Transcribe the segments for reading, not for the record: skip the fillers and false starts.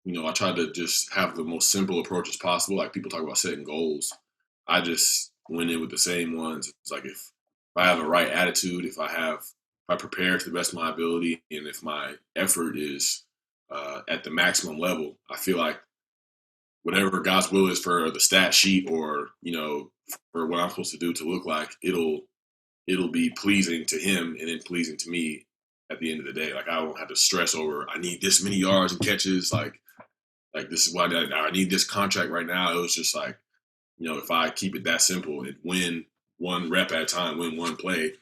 I try to just have the most simple approach as possible. Like people talk about setting goals. I just went in with the same ones. It's like if I have the right attitude, if I prepare to the best of my ability, and if my effort is at the maximum level, I feel like whatever God's will is for the stat sheet or, for what I'm supposed to do to look like, it'll be pleasing to him and then pleasing to me at the end of the day. Like I don't have to stress over I need this many yards and catches, like this is why I need this contract right now. It was just like, if I keep it that simple and win one rep at a time, win one play,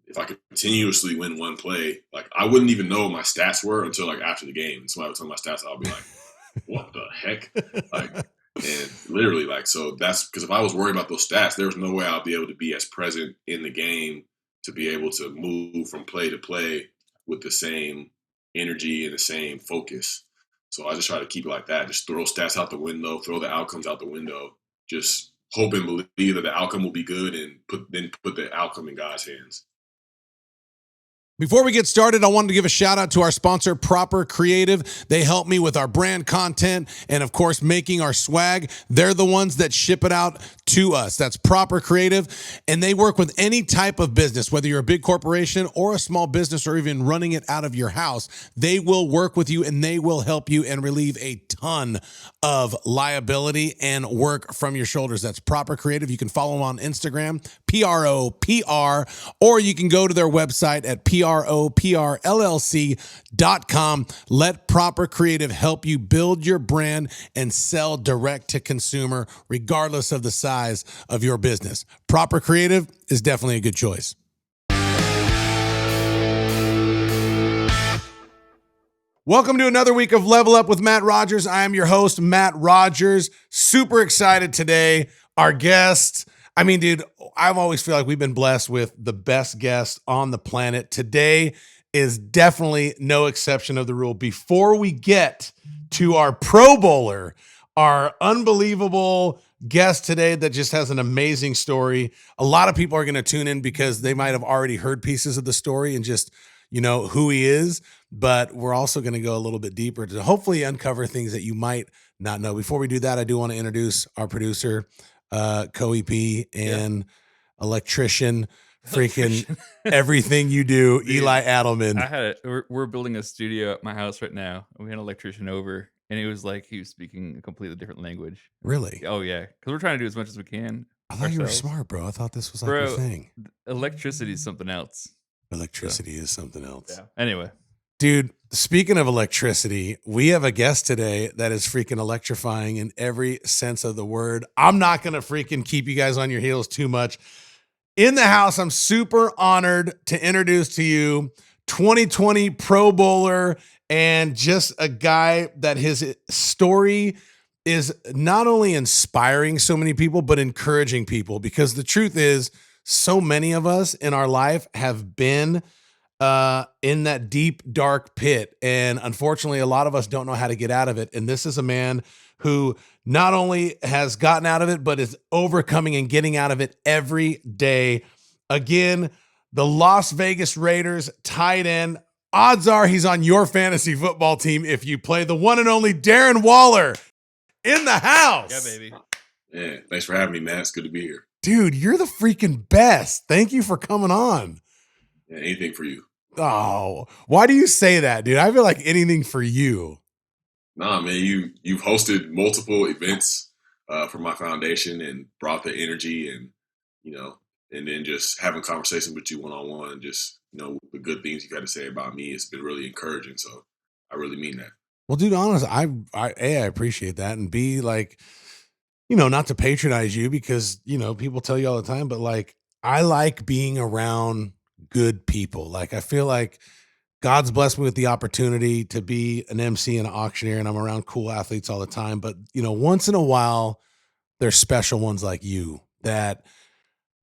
if I could continuously win one play, like I wouldn't even know what my stats were until like after the game. And somebody would tell me my stats, I'll be like, what the heck? Like, and literally, like, so that's because if I was worried about those stats, there was no way I'll be able to be as present in the game to be able to move from play to play with the same energy and the same focus. So I just try to keep it like that. Just throw stats out the window, throw the outcomes out the window. Just hope and believe that the outcome will be good, and put the outcome in God's hands. Before we get started, I wanted to give a shout out to our sponsor, Proper Creative. They help me with our brand content and, of course, making our swag. They're the ones that ship it out to us. That's Proper Creative. And they work with any type of business, whether you're a big corporation or a small business or even running it out of your house. They will work with you and they will help you and relieve a ton of liability and work from your shoulders. That's Proper Creative. You can follow them on Instagram, PROPR, or you can go to their website at PROPRLLC.com. Let Proper Creative help you build your brand and sell direct to consumer, regardless of the size of your business. Proper Creative is definitely a good choice. Welcome to another week of Level Up with Matt Rogers. I am your host, Matt Rogers. Super excited today. Our guest, I mean, dude, I've always feel like we've been blessed with the best guest on the planet. Today is definitely no exception of the rule. Before we get to our Pro Bowler, our unbelievable guest today that just has an amazing story. A lot of people are going to tune in because they might have already heard pieces of the story and just, who he is. But we're also going to go a little bit deeper to hopefully uncover things that you might not know. Before we do that, I do want to introduce our producer, co-EP and electrician, freaking everything you do, dude, Eli Adelman. We're building a studio at my house right now, and we had an electrician over, and it was like he was speaking a completely different language. Really? Oh yeah, because we're trying to do as much as we can. I thought you were smart, bro. I thought this was like your thing. Electricity is something else. Electricity is something else. Yeah. Anyway. Dude, speaking of electricity, we have a guest today that is freaking electrifying in every sense of the word. I'm not going to freaking keep you guys on your heels too much. In the house, I'm super honored to introduce to you 2020 Pro Bowler and just a guy that his story is not only inspiring so many people, but encouraging people, because the truth is so many of us in our life have been in that deep, dark pit. And unfortunately, a lot of us don't know how to get out of it. And this is a man who not only has gotten out of it, but is overcoming and getting out of it every day. Again, the Las Vegas Raiders tight end. Odds are he's on your fantasy football team if you play. The one and only Darren Waller in the house. Yeah, baby. Yeah, thanks for having me, man. It's good to be here. Dude, you're the freaking best. Thank you for coming on. Yeah, anything for you. Oh, why do you say that, dude? I feel like anything for you. Nah, man, you've hosted multiple events for my foundation and brought the energy and, and then just having conversations with you one-on-one and just, the good things you've had to say about me. It's been really encouraging. So I really mean that. Well, dude, honestly, I appreciate that. And B, like, not to patronize you because, people tell you all the time, but like, I like being around good people. Like, I feel like God's blessed me with the opportunity to be an MC and an auctioneer, and I'm around cool athletes all the time. But, once in a while, there's special ones like you that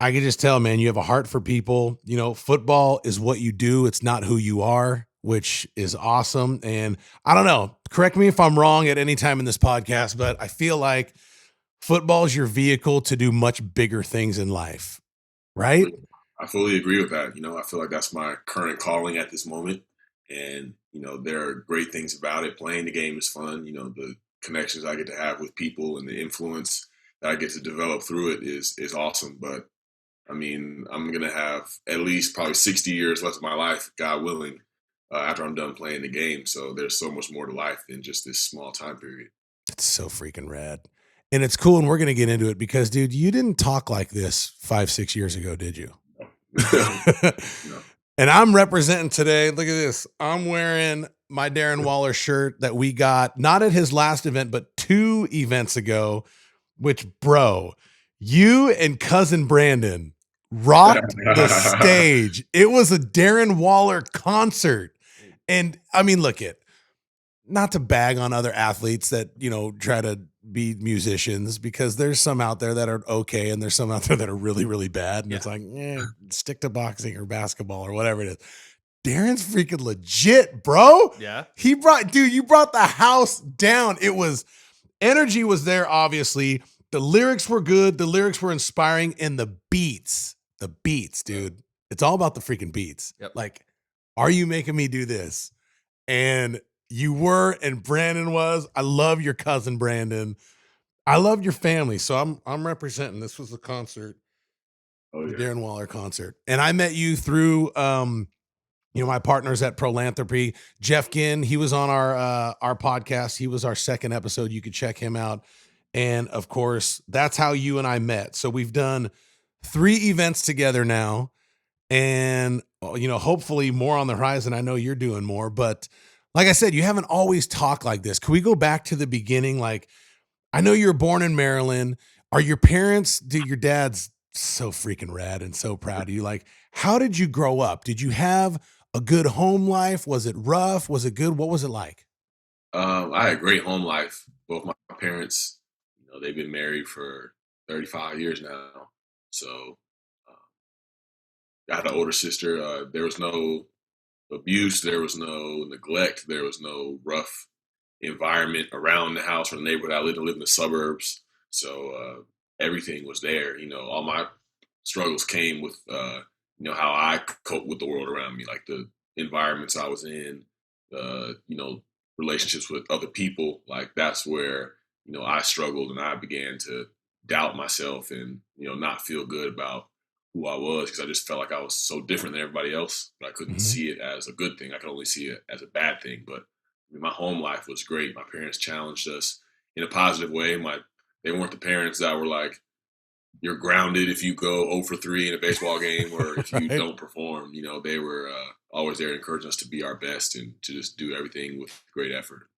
I can just tell, man, you have a heart for people. Football is what you do. It's not who you are, which is awesome. And I don't know, correct me if I'm wrong at any time in this podcast, but I feel like football is your vehicle to do much bigger things in life, right? I fully agree with that. I feel like that's my current calling at this moment. And, there are great things about it. Playing the game is fun. The connections I get to have with people and the influence that I get to develop through it is awesome. But I mean, I'm gonna have at least probably 60 years left of my life, God willing, after I'm done playing the game. So there's so much more to life than just this small time period. It's so freaking rad. And it's cool. And we're going to get into it because, dude, you didn't talk like this 5-6 years ago, did you? No. And I'm representing today. Look at this. I'm wearing my Darren Waller shirt that we got not at his last event, but 2 events ago, which, bro, you and cousin Brandon rocked the stage. It was a Darren Waller concert. And I mean, look it, not to bag on other athletes that, try to be musicians, because there's some out there that are okay and there's some out there that are really, really bad. And it's like, stick to boxing or basketball or whatever it is. Darren's freaking legit, bro. Yeah. You brought the house down. Energy was there, obviously. The lyrics were good. The lyrics were inspiring. And the beats, dude. It's all about the freaking beats. Yep. Like, are you making me do this? And you were, and Brandon was. I love your cousin Brandon. I love your family. So I'm representing. This was the concert, Oh, the yeah. Darren Waller concert. And I met you through my partners at Prolanthropy. Jeff Ginn, he was on our podcast. He was our second episode. You could check him out. And of course, that's how you and I met. So we've done 3 events together now. And, hopefully more on the horizon. I know you're doing more, but like I said, you haven't always talked like this. Can we go back to the beginning? Like, I know you were born in Maryland. Are your parents, dude, your dad's so freaking rad and so proud of you. Like, how did you grow up? Did you have a good home life? Was it rough? Was it good? What was it like? I had a great home life. Both my parents, they've been married for 35 years now. So I had an older sister. There was no abuse. There was no neglect. There was no rough environment around the house or the neighborhood. I lived in the suburbs. So everything was there. All my struggles came with, how I cope with the world around me, like the environments I was in, relationships with other people. Like that's where, I struggled and I began to doubt myself and, not feel good about who I was because I just felt like I was so different than everybody else. But I couldn't see it as a good thing. I could only see it as a bad thing. But my home life was great. My parents challenged us in a positive way. They weren't the parents that were like, you're grounded if you go 0 for 3 in a baseball game or if you Right. don't perform. They were always there encouraging us to be our best and to just do everything with great effort.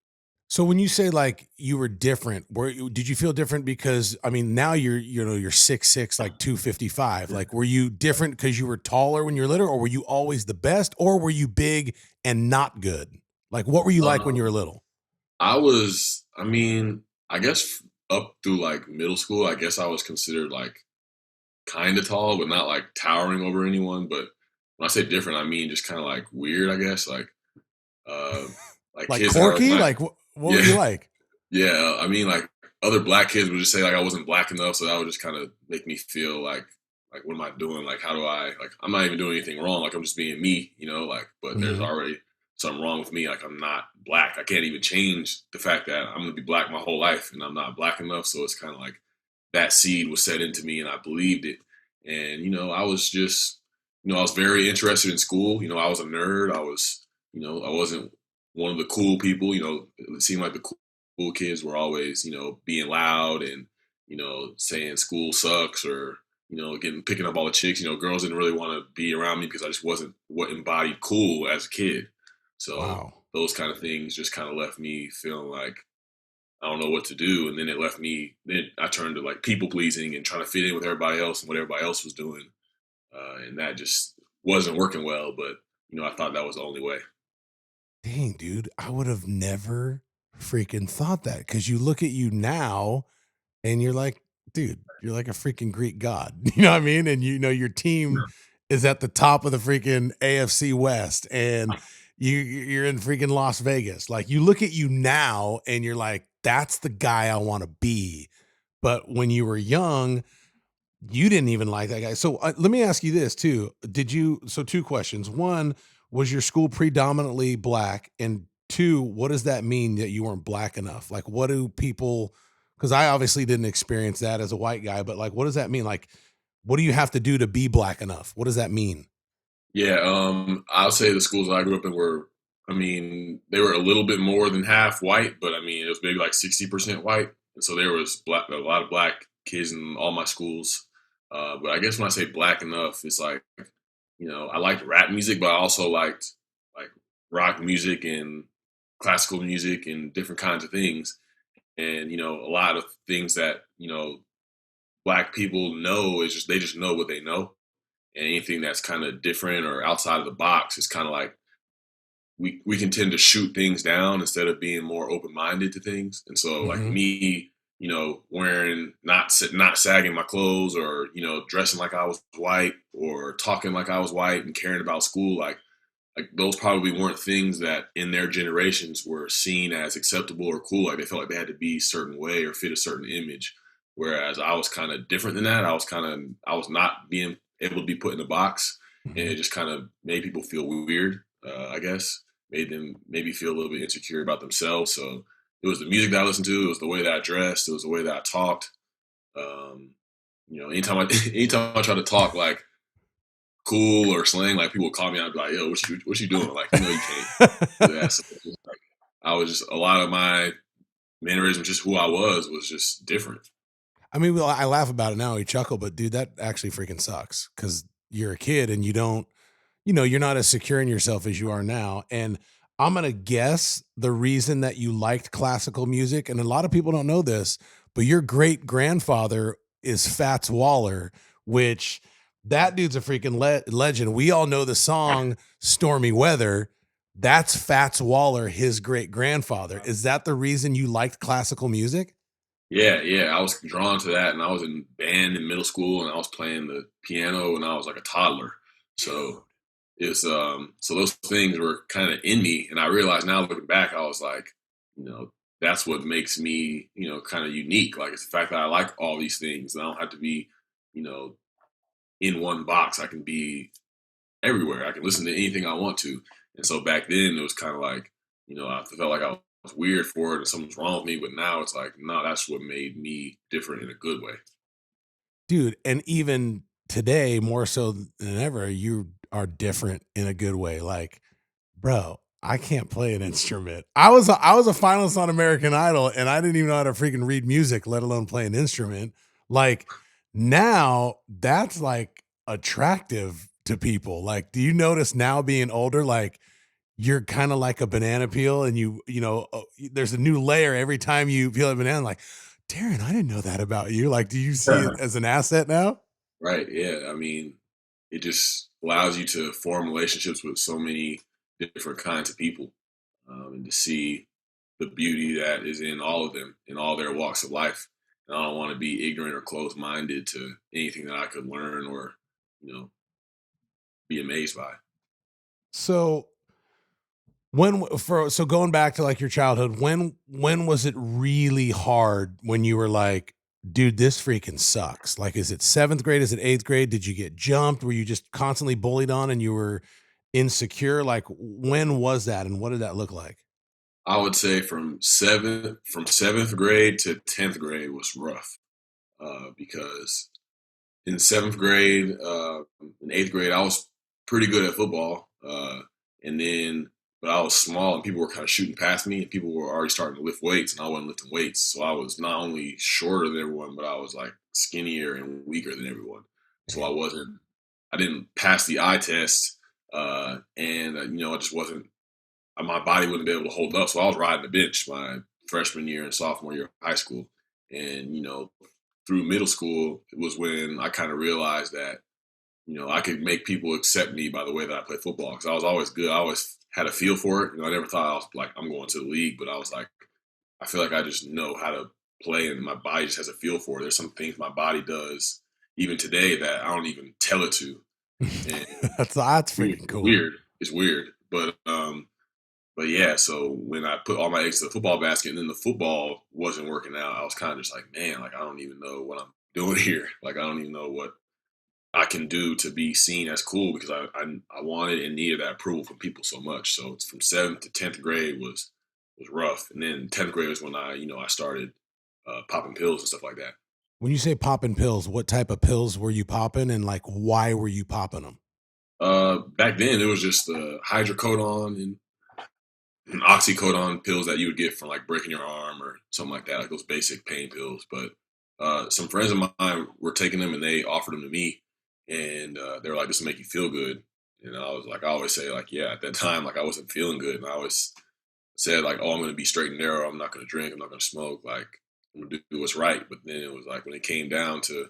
So when you say like you were different, did you feel different because now you're 6'6", like 255? Like, were you different because you were taller when you were little, or were you always the best, or were you big and not good? Like, what were you like when you were little? I guess up through like middle school, I guess I was considered like kind of tall, but not like towering over anyone. But when I say different, I mean just kind of like weird, I guess. Like Like kids that are quirky? black. Like, what were you like? Yeah, like other black kids would just say like I wasn't black enough, so that would just kind of make me feel like what am I doing? Like how do I like I'm not even doing anything wrong. Like I'm just being me, but there's already something wrong with me. Like I'm not black. I can't even change the fact that I'm gonna be black my whole life and I'm not black enough. So it's kind of like that seed was set into me and I believed it. And, I was just, I was very interested in school. I was a nerd. I wasn't one of the cool people, it seemed like the cool kids were always, being loud and, saying school sucks or, picking up all the chicks. Girls didn't really want to be around me because I just wasn't what embodied cool as a kid. So Wow. those kind of things just kind of left me feeling like I don't know what to do. And then then I turned to like people pleasing and trying to fit in with everybody else and what everybody else was doing. And that just wasn't working well, but I thought that was the only way. Dang, dude, I would have never freaking thought that, because you look at you now and you're like, dude, you're like a freaking Greek god. You know what I mean? And your team is at the top of the freaking AFC West and you're in freaking Las Vegas. Like, you look at you now and you're like, that's the guy I want to be. But when you were young, you didn't even like that guy. So let me ask you this too. So 2 questions. One, was your school predominantly black? And two, what does that mean that you weren't black enough? Like, what do people, because I obviously didn't experience that as a white guy, but like, what does that mean? Like, what do you have to do to be black enough? What does that mean? Yeah, I'll say the schools I grew up in were, I mean, they were a little bit more than half white, but I mean, it was maybe like 60% white. And so there was a lot of black kids in all my schools. But I guess when I say black enough, it's like, I liked rap music, but I also liked like rock music and classical music and different kinds of things. And, a lot of things that, black people know is just, they just know what they know. And anything that's kind of different or outside of the box is kind of like we can tend to shoot things down instead of being more open minded to things. And so like Mhm. me, wearing not sagging my clothes or dressing like I was white or talking like I was white and caring about school, like those probably weren't things that in their generations were seen as acceptable or cool. Like they felt like they had to be a certain way or fit a certain image. Whereas I was kind of different than that. I was not being able to be put in a box, and Mhm. it just kind of made people feel weird. I guess made them maybe feel a little bit insecure about themselves. So it was the music that I listened to. It was the way that I dressed. It was the way that I talked. Um, anytime I try to talk like cool or slang, like people would call me out and be like, "Yo, what you doing?" Like, you can't do that. So it's just like, I was just a lot of my mannerisms, just who I was just different. I mean, well, I laugh about it now, we chuckle, but dude, that actually freaking sucks because you're a kid and you don't, you're not as secure in yourself as you are now. And I'm going to guess the reason that you liked classical music, and a lot of people don't know this, but your great grandfather is Fats Waller, which that dude's a freaking legend. We all know the song Stormy Weather. That's Fats Waller, his great grandfather. Is that the reason you liked classical music? Yeah, yeah, I was drawn to that, and I was in band in middle school, and I was playing the piano when I was like a toddler. So it's so those things were kind of in me, and I realized now looking back, I was like, that's what makes me, kind of unique. Like it's the fact that I like all these things, and I don't have to be, you know, in one box. I can be everywhere. I can listen to anything I want to. And so back then it was kind of like, I felt like I was weird for it and something's wrong with me. But now it's like, no, that's what made me different in a good way. Dude, and even today, more so than ever, you are different in a good way. Like, bro, I can't play an instrument. I was a finalist on American Idol, and I didn't even know how to freaking read music, let alone play an instrument. Like now, that's like attractive to people. Like, do you notice now being older, like you're kind of like a banana peel, and there's a new layer every time you peel a banana. Like, Darren, I didn't know that about you. Like, do you see it as an asset now? Right. Yeah. I mean, it just allows you to form relationships with so many different kinds of people, and to see the beauty that is in all of them, in all their walks of life. And I don't want to be ignorant or closed minded to anything that I could learn or, you know, be amazed by. So so going back to like your childhood, when was it really hard when you were like, dude, this freaking sucks? Like, is it seventh grade? Is it eighth grade? Did you get jumped? Were you just constantly bullied on and you were insecure? Like, when was that and what did that look like? I would say from seventh grade to 10th grade was rough, because in seventh grade, in eighth grade, I was pretty good at football, and then but I was small and people were kind of shooting past me, and people were already starting to lift weights, and I wasn't lifting weights, so I was not only shorter than everyone, but I was like skinnier and weaker than everyone. So I didn't pass the eye test, and I just wasn't my body wouldn't be able to hold up. So I was riding the bench my freshman year and sophomore year of high school. And, through middle school was when I kind of realized that, I could make people accept me by the way that I play football. Cause I was always good. I always had a feel for it. I never thought I was like, I'm going to the league, but I was like, I feel like I just know how to play and my body just has a feel for it. There's some things my body does even today that I don't even tell it to. And That's freaking cool. weird. It's weird. But yeah, so when I put all my eggs in the football basket and then the football wasn't working out, I was kind of just like, man, like I don't even know what I'm doing here. Like I don't even know what I can do to be seen as cool because I wanted and needed that approval from people so much. So it's from 7th to 10th grade was rough, and then 10th grade was when I started popping pills and stuff like that. When you say popping pills, what type of pills were you popping, and like why were you popping them? Back then it was just hydrocodone and oxycodone pills that you would get from like breaking your arm or something like that, like those basic pain pills. But some friends of mine were taking them and they offered them to me, and they were like, "This will make you feel good." And I was like, I always say like, yeah, at that time, like I wasn't feeling good, and I always said like, "Oh, I'm going to be straight and narrow. I'm not going to drink. I'm not going to smoke. Like I'm going to do what's right." But then it was like when it came down to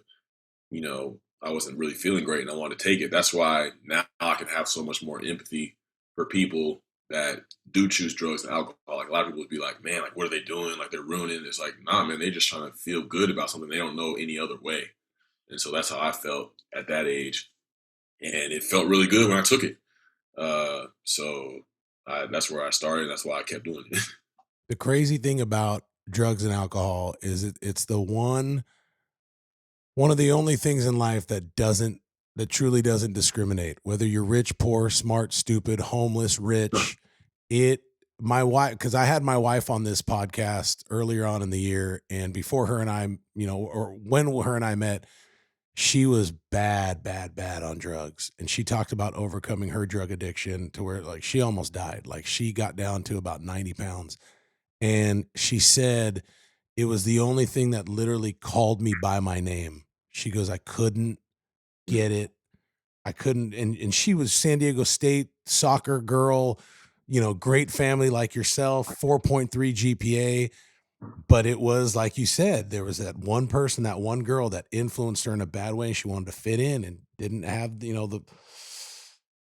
I wasn't really feeling great and I wanted to take it. That's why now I can have so much more empathy for people that do choose drugs and alcohol. Like a lot of people would be like, man, like what are they doing? Like they're ruining it. It's like, nah, man, they're just trying to feel good about something they don't know any other way. And so that's how I felt at that age. And it felt really good when I took it. That's where I started. That's why I kept doing it. The crazy thing about drugs and alcohol is it's the one of the only things in life that truly doesn't discriminate, whether you're rich, poor, smart, stupid, homeless, rich. It My wife, because I had my wife on this podcast earlier on in the year, and before her and I, or when her and I met, she was bad, bad, bad on drugs. And she talked about overcoming her drug addiction to where like she almost died. Like she got down to about 90 pounds. And she said it was the only thing that literally called me by my name. She goes, I couldn't get it. I couldn't. And she was San Diego State soccer girl, great family like yourself, 4.3 GPA. But it was like you said, there was that one person, that one girl that influenced her in a bad way. And she wanted to fit in and didn't have,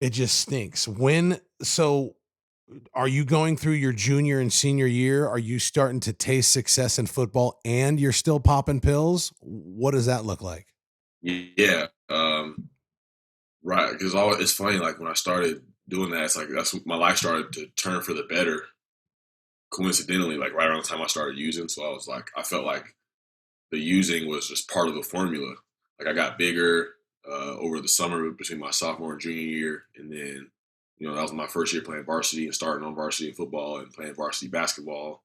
it just stinks. So are you going through your junior and senior year? Are you starting to taste success in football and you're still popping pills? What does that look like? Yeah. Right. Because it's funny, like when I started doing that, it's like that's when my life started to turn for the better coincidentally, like right around the time I started using. So I was like, I felt like the using was just part of the formula. Like I got bigger over the summer between my sophomore and junior year, and then that was my first year playing varsity and starting on varsity in football and playing varsity basketball,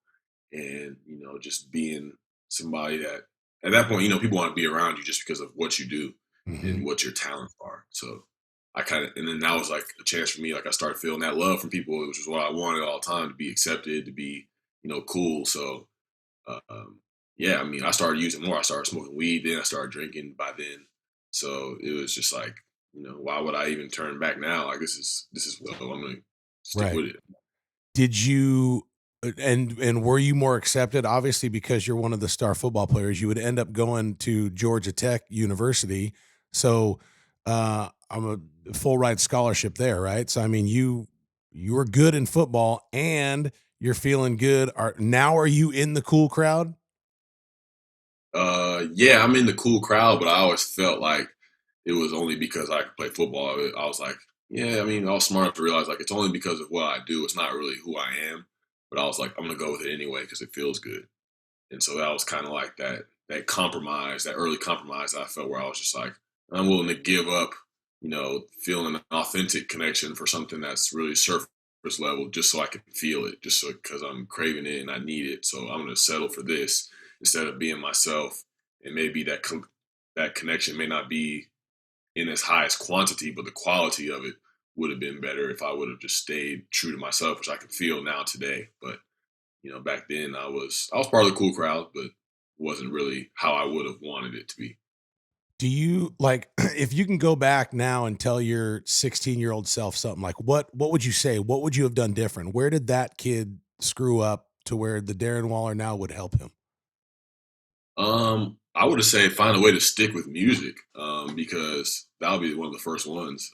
and just being somebody that at that point people want to be around you just because of what you do Mhm. and what your talents are. So I kind of, and then that was like a chance for me. Like I started feeling that love from people, which was what I wanted all the time, to be accepted, to be cool. So yeah, I mean, I started using more. I started smoking weed. Then I started drinking by then. So it was just like, why would I even turn back now? Like this is what I'm gonna stick Right. with it. Did you and were you more accepted? Obviously, because you're one of the star football players, you would end up going to Georgia Tech University. So I'm a full ride scholarship there, right? So I mean, you were good in football and you're feeling good. Are you in the cool crowd? Yeah, I'm in the cool crowd, but I always felt like it was only because I could play football. I was like, yeah, I mean, I was smart enough to realize like it's only because of what I do. It's not really who I am. But I was like, I'm gonna go with it anyway because it feels good. And so that was kind of like that compromise, that early compromise that I felt where I was just like, I'm willing to give up, feeling an authentic connection for something that's really surface level, just so I can feel it, just so because I'm craving it and I need it. So I'm going to settle for this instead of being myself. And maybe that connection may not be in its highest quantity, but the quality of it would have been better if I would have just stayed true to myself, which I can feel now today. But back then I was part of the cool crowd, but wasn't really how I would have wanted it to be. Do you like if you can go back now and tell your 16-year-old self something like what would you say? What would you have done different? Where did that kid screw up to where the Darren Waller now would help him? I would have said find a way to stick with music, because that'll be one of the first ones.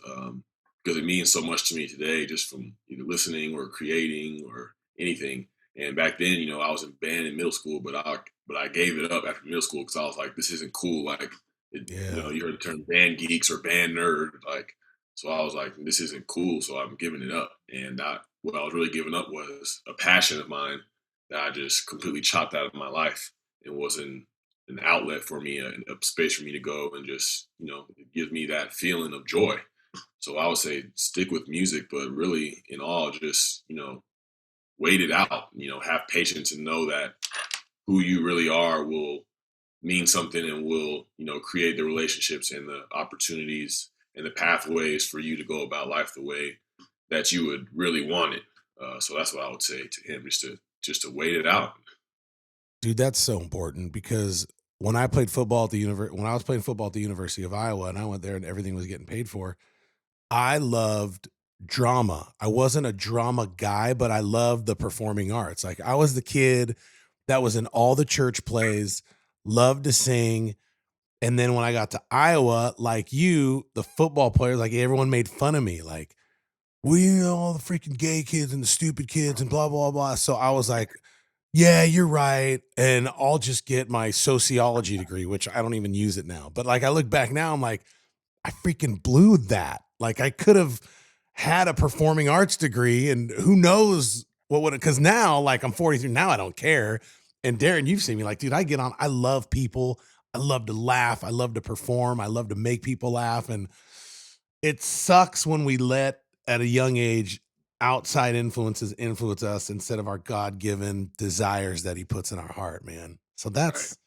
Because it means so much to me today, just from either listening or creating or anything. And back then, I was in band in middle school, but I gave it up after middle school because I was like, this isn't cool. Like, Yeah. you heard the term band geeks or band nerd, like, so I was like, this isn't cool, so I'm giving it up. And what I was really giving up was a passion of mine that I just completely chopped out of my life. It wasn't an outlet for me, a space for me to go and just, it gives me that feeling of joy. So I would say stick with music, but really in all, just, wait it out, have patience and know that who you really are will mean something and will, create the relationships and the opportunities and the pathways for you to go about life the way that you would really want it. So that's what I would say to him, just to wait it out. Dude, that's so important because when I played football at the when I was playing football at the University of Iowa and I went there and everything was getting paid for, I loved drama. I wasn't a drama guy, but I loved the performing arts. Like I was the kid that was in all the church plays, loved to sing. And then when I got to Iowa, like you, the football players, like everyone made fun of me. Like, we know all the freaking gay kids and the stupid kids and blah, blah, blah. So I was like, yeah, you're right. And I'll just get my sociology degree, which I don't even use it now. But like I look back now, I'm like, I freaking blew that. Like I could have had a performing arts degree and who knows what would, because now, like I'm 43, now I don't care. And Darren, you've seen me like, dude, I get on, I love people. I love to laugh. I love to perform. I love to make people laugh. And it sucks when we let at a young age outside influences influence us instead of our God-given desires that he puts in our heart, man. So Right. that's,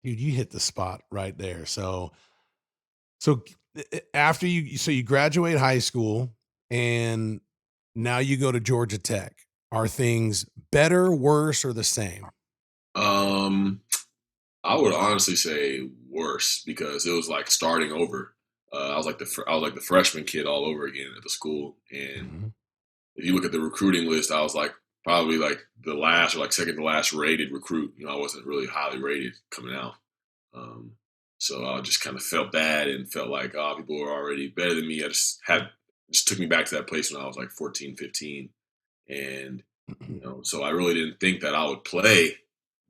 dude, you hit the spot right there. So after you graduate high school and now you go to Georgia Tech. Are things better, worse, or the same? Um, I would honestly say worse because it was like starting over. I was like the freshman kid all over again at the school. And Mhm. if you look at the recruiting list, I was like probably like the last or like second to last rated recruit. I wasn't really highly rated coming out. Um, so I just kind of felt bad and felt like, oh, people were already better than me. Just took me back to that place when I was like 14, 15. And, so I really didn't think that I would play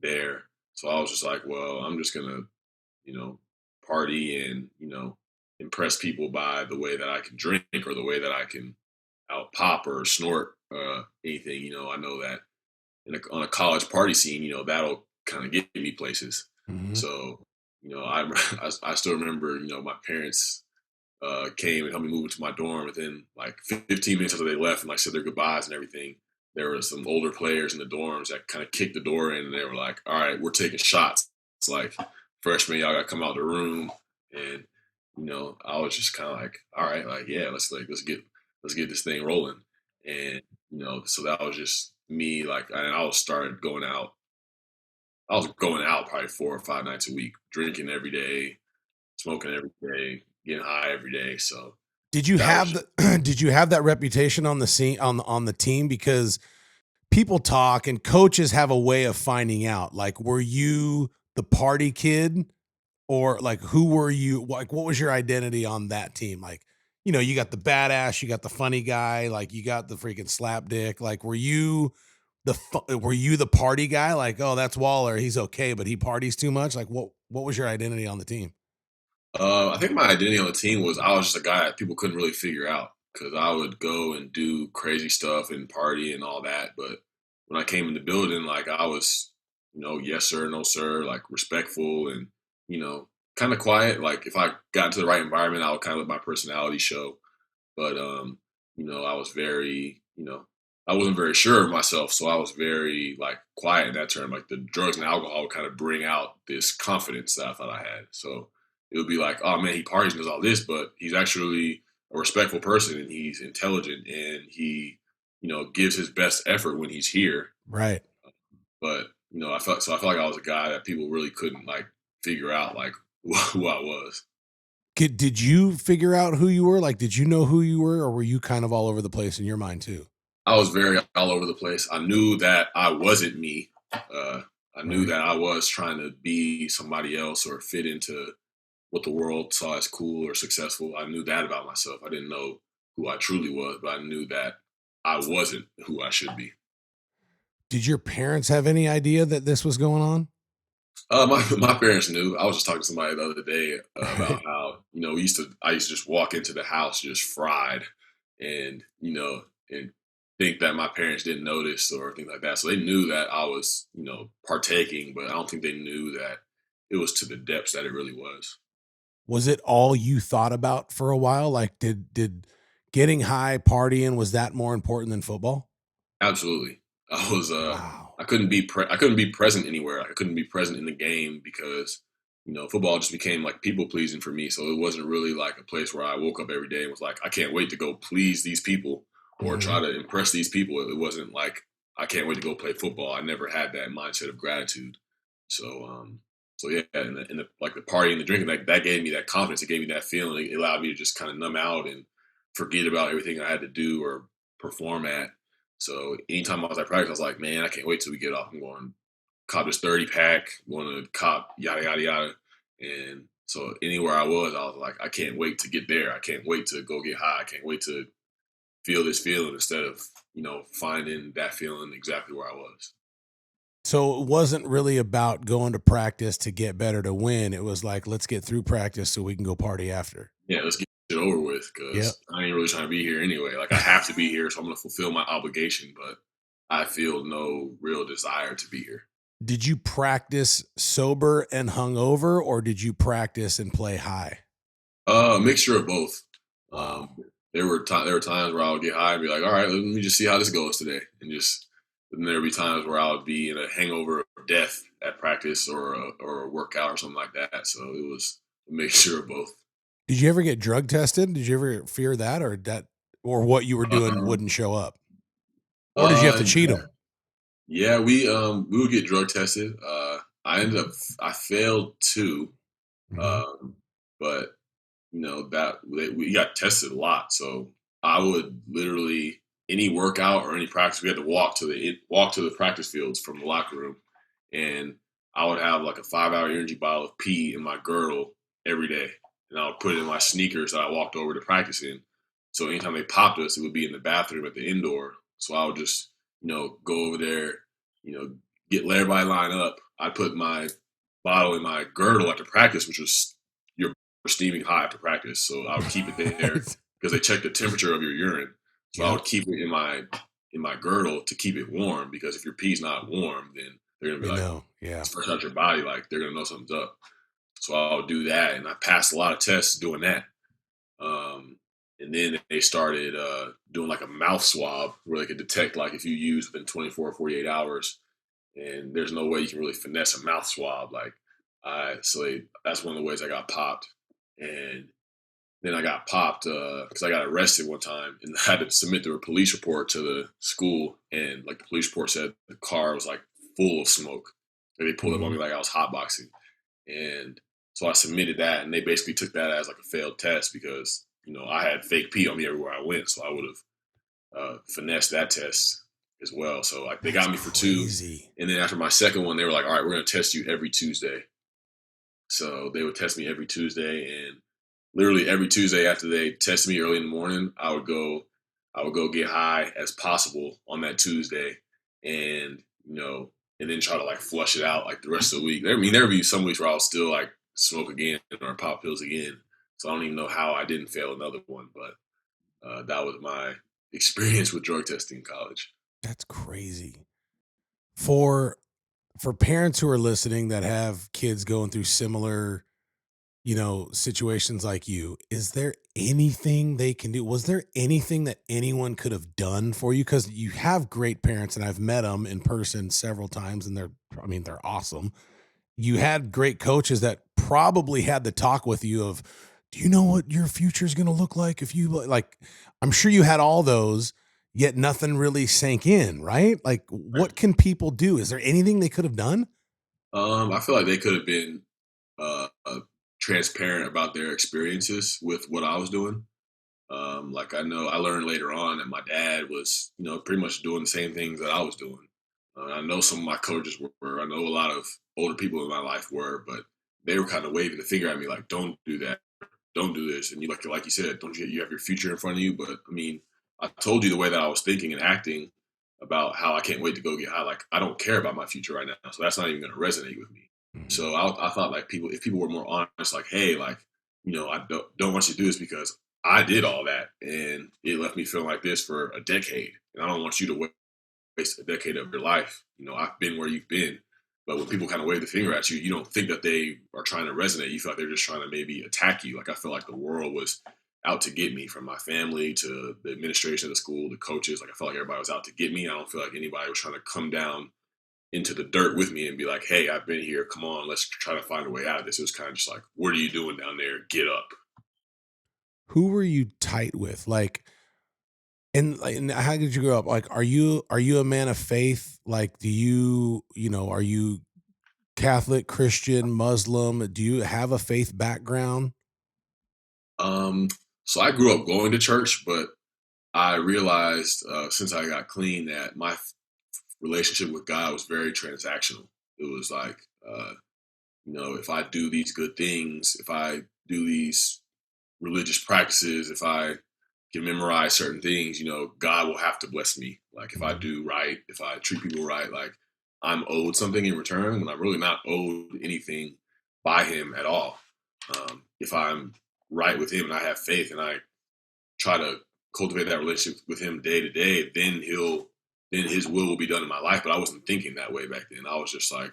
there. So I was just like, well, I'm just going to, party and, impress people by the way that I can drink or the way that I can out pop or snort anything. I know that on a college party scene, that'll kind of get me places. Mhm. So, I still remember, my parents came and helped me move into my dorm. Within like 15 minutes after they left and like said their goodbyes and everything, there were some older players in the dorms that kind of kicked the door in and they were like, "All right, we're taking shots." It's like freshmen, y'all got to come out of the room, and I was just kind of like, "All right, like yeah, let's get this thing rolling." And so that was just me. Like, and I was started going out. I was going out probably 4 or 5 nights a week, drinking every day, smoking every day, getting high every day. So Did you that was have just, the did you have that reputation on the scene on the team? Because people talk and coaches have a way of finding out. Like, were you the party kid or like who were you? Like, what was your identity on that team? Like, you got the badass, you got the funny guy, like you got the freaking slap dick. Like, were you the party guy? Like, oh, that's Waller, he's okay, but he parties too much. Like, what was your identity on the team? I think my identity on the team was I was just a guy that people couldn't really figure out because I would go and do crazy stuff and party and all that. But when I came in the building, like I was, yes sir, no sir, like respectful and you know, kind of quiet. Like if I got into the right environment, I would kind of let my personality show. But I was very, I wasn't very sure of myself, so I was very like quiet in that term. Like the drugs and alcohol would kind of bring out this confidence that I thought I had. So it would be like, oh man, he parties and does all this, but he's actually a respectful person and he's intelligent and he, gives his best effort when he's here. Right. But I felt like I was a guy that people really couldn't like figure out like who I was. Did you figure out who you were? Like, did you know who you were, or were you kind of all over the place in your mind too? I was very all over the place. I knew that I wasn't me. Uh, I knew Right. that I was trying to be somebody else or fit into what the world saw as cool or successful. I knew that about myself. I didn't know who I truly was, but I knew that I wasn't who I should be. Did your parents have any idea that this was going on? My parents knew. I was just talking to somebody the other day about Right. how I used to just walk into the house just fried, and and think that my parents didn't notice or things like that. So they knew that I was partaking, but I don't think they knew that it was to the depths that it really was. Was it all you thought about for a while? Like, did getting high, partying, was that more important than football? Absolutely. I was Wow. I couldn't be present anywhere. I couldn't be present in the game because football just became like people pleasing for me. So it wasn't really like a place where I woke up every day and was like, I can't wait to go please these people or try Mhm. to impress these people. It wasn't like I can't wait to go play football. I never had that mindset of gratitude. So so yeah, and the like the party and the drinking, that gave me that confidence. It gave me that feeling. It allowed me to just kind of numb out and forget about everything I had to do or perform at. So anytime I was at practice, I was like, man, I can't wait till we get off. I'm going to cop this 30 pack, going to cop yada yada yada. And so anywhere I was like, I can't wait to get there. I can't wait to go get high. I can't wait to feel this feeling instead of, finding that feeling exactly where I was. So it wasn't really about going to practice to get better to win. It was like, let's get through practice so we can go party after. Yeah, let's get it over with Yep. because I ain't really trying to be here anyway. Like I have to be here, so I'm going to fulfill my obligation, but I feel no real desire to be here. Did you practice sober and hungover, or did you practice and play high? A mixture of both. Wow. Um, there were times where I would get high and be like, all right, let me just see how this goes today, and there would be times where I would be in a hangover of death at practice or a workout or something like that. So it was a mixture of both. Did you ever get drug tested? Did you ever fear that, or what you were doing Um, wouldn't show up? Or did you have uh, to cheat them? yeah, we would get drug tested. I failed two, Mhm. um, but we got tested a lot. So I would literally any workout or any practice, we had to walk to the practice fields from the locker room, and I would have like a 5 hour energy bottle of pee in my girdle every day, and I would put it in my sneakers that I walked over to practice in. So anytime they popped us, it would be in the bathroom at the indoor. So I would just go over there, you know, let everybody line up. I'd put my bottle in my girdle after practice, which was your steaming hot after practice. So I would keep it there because they check the temperature of your urine. So I Yep. would keep it in my girdle to keep it warm because if your pee's not warm, then they're gonna be They like, know. Yeah. it's fresh out your body, like they're gonna know something's up. So I would do that, and I passed a lot of tests doing that. Um, and then they started doing like a mouth swab where they could detect like if you use within 24 or 48 hours, and there's no way you can really finesse a mouth swab. That's one of the ways I got popped, and then I got popped because I got arrested one time and I had to submit the police report to the school, and like the police report said the car was like full of smoke. Like, they pulled up on me Mhm. like I was hotboxing, and so I submitted that, and they basically took that as like a failed test because I had fake pee on me everywhere I went, so I would have finessed that test as well. So like they That's got me for two, crazy. and then after my second one, they were like, "All right, we're going to test you every Tuesday." So they would test me every Tuesday, and literally every Tuesday after they test me early in the morning, I would go get high as possible on that Tuesday, and and then try to like flush it out like the rest of the week. There would be some weeks where I'll still like smoke again or pop pills again. So I don't even know how I didn't fail another one, but that was my experience with drug testing in college. That's crazy. For for parents who are listening that have kids going through similar, situations like you, is there anything they can do? Was there anything that anyone could have done for you? Because you have great parents, and I've met them in person several times, and they're awesome. You had great coaches that probably had the talk with you of, do you know what your future is going to look like if you like? I'm sure you had all those, yet nothing really sank in, right? Like, Right. what can people do? Is there anything they could have done? I feel like they could have been transparent about their experiences with what I was doing. Like I know I learned later on that my dad was, pretty much doing the same things that I was doing. I know some of my coaches were. I know a lot of older people in my life were, but they were kind of waving the finger at me like, "Don't do that, don't do this." And like you said, don't you have your future in front of you? But I mean, I told you the way that I was thinking and acting about how I can't wait to go get high. Like I don't care about my future right now, so that's not even going to resonate with me. Mhm. So I thought like if people were more honest, like, hey, like I don't want you to do this because I did all that and it left me feeling like this for a decade, and I don't want you to waste a decade of your life. I've been where you've been. But when people kind of wave the finger at you, you don't think that they are trying to resonate. You feel like they're just trying to maybe attack you. Like I feel like the world was out to get me, from my family to the administration of the school, the coaches. Like I felt like everybody was out to get me. I don't feel like anybody was trying to come down into the dirt with me and be like, hey, I've been here. Come on, let's try to find a way out of this. It was kind of just like, what are you doing down there? Get up. Who were you tight with? Like, and how did you grow up? Like, are you a man of faith? Like, are you Catholic, Christian, Muslim? Do you have a faith background? Um, so I grew up going to church, but I realized since I got clean that my relationship with God was very transactional. It was like, if I do these good things, if I do these religious practices, if I can memorize certain things, God will have to bless me. Like if I do right, if I treat people right, like I'm owed something in return when I'm really not owed anything by him at all. If I'm right with him and I have faith and I try to cultivate that relationship with him day to day, then his will be done in my life. But I wasn't thinking that way back then. I was just like,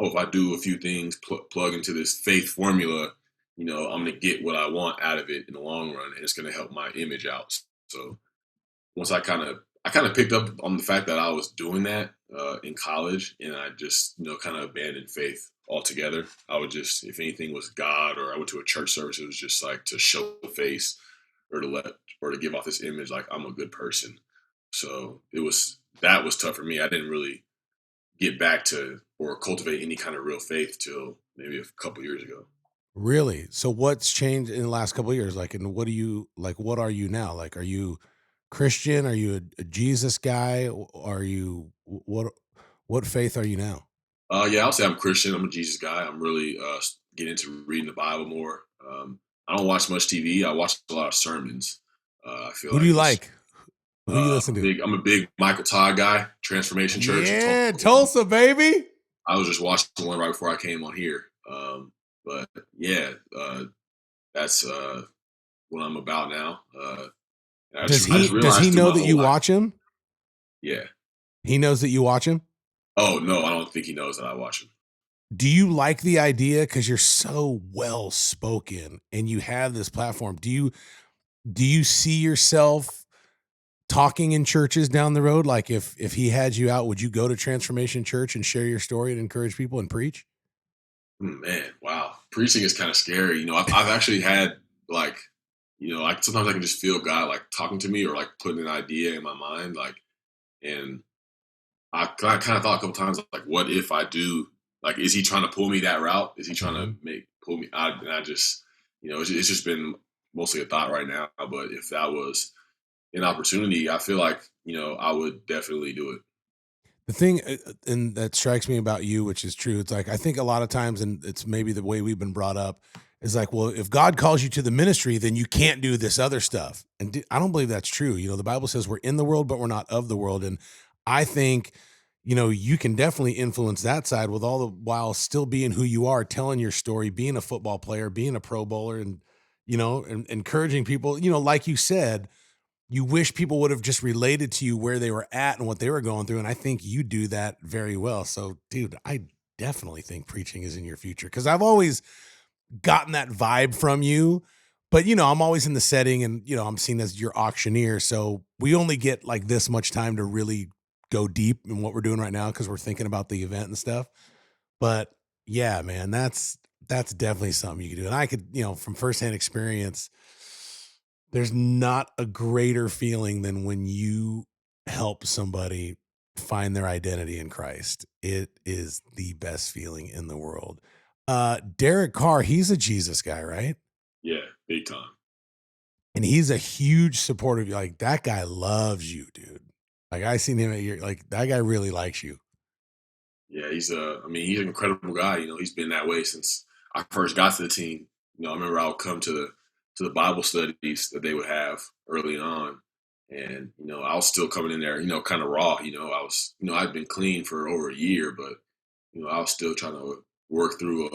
oh, if I do a few things, plug into this faith formula, I'm going to get what I want out of it in the long run, and it's going to help my image out. So once I kind of picked up on the fact that I was doing that in college, and I just kind of abandoned faith altogether. I would just, if anything was God, or I went to a church service, it was just like to show face or to give off this image like I'm a good person. So that was tough for me. I didn't really get back to or cultivate any kind of real faith till maybe a couple years ago. Really? So what's changed in the last couple of years? Like, and what do you like? What are you now? Like, are you Christian? Are you a Jesus guy? Are you what faith are you now? Yeah, I'll say I'm Christian. I'm a Jesus guy. I'm really getting into reading the Bible more. I don't watch much TV. I watch a lot of sermons. I feel Who do like you it's like? Who you listen to? I'm a big Michael Todd guy. Transformation Church in Tulsa. Yeah, Tulsa, baby. I was just watching one right before I came on here. But yeah, that's what I'm about now. I just Does he realized through know my that whole you life. watch him? Yeah. He knows that you watch him? Oh no, I don't think he knows that I watch him. Do you like the idea, because you're so well spoken and you have this platform? Do you see yourself talking in churches down the road? Like if he had you out, would you go to Transformation Church and share your story and encourage people and preach? Man, wow. Preaching is kind of scary. I've actually had like, like sometimes I can just feel God like talking to me or like putting an idea in my mind. Like, and I kind of thought a couple times, like, what if I do, like, is he trying to pull me that route? Is he trying to pull me out? And I just, it's just been mostly a thought right now. But if that was an opportunity, I feel like, I would definitely do it. The thing, and that strikes me about you, which is true. It's like, I think a lot of times, and it's maybe the way we've been brought up, is like, well, if God calls you to the ministry, then you can't do this other stuff. And I don't believe that's true. The Bible says we're in the world, but we're not of the world. And I think, you can definitely influence that side with all the while still being who you are, telling your story, being a football player, being a pro bowler, and, and encouraging people, like you said, you wish people would have just related to you where they were at and what they were going through. And I think you do that very well. So, dude, I definitely think preaching is in your future, because I've always gotten that vibe from you. But, I'm always in the setting and, I'm seen as your auctioneer. So we only get like this much time to really go deep in what we're doing right now, because we're thinking about the event and stuff. But yeah, man, that's definitely something you can do. And I could, from firsthand experience, there's not a greater feeling than when you help somebody find their identity in Christ. It is the best feeling in the world. Derek Carr, he's a Jesus guy, right? Yeah, big time. And he's a huge supporter of you. Like, that guy loves you, dude. Like, I seen him at your, like, that guy really likes you. Yeah, he's an incredible guy. He's been that way since I first got to the team. I remember I would come to the Bible studies that they would have early on, and I was still coming in there, kind of raw. I was, I'd been clean for over a year, but I was still trying to work through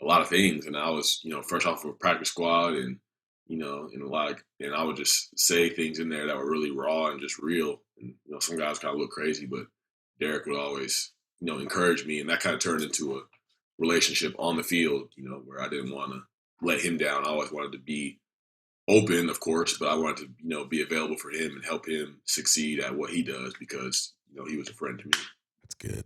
a lot of things, and I was, fresh off of a practice squad, and and I would just say things in there that were really raw and just real, and some guys kind of look crazy, but Derek would always encouraged me, and that kind of turned into a relationship on the field, where I didn't want to let him down. I always wanted to be open, of course, but I wanted to, be available for him and help him succeed at what he does because, he was a friend to me. That's good.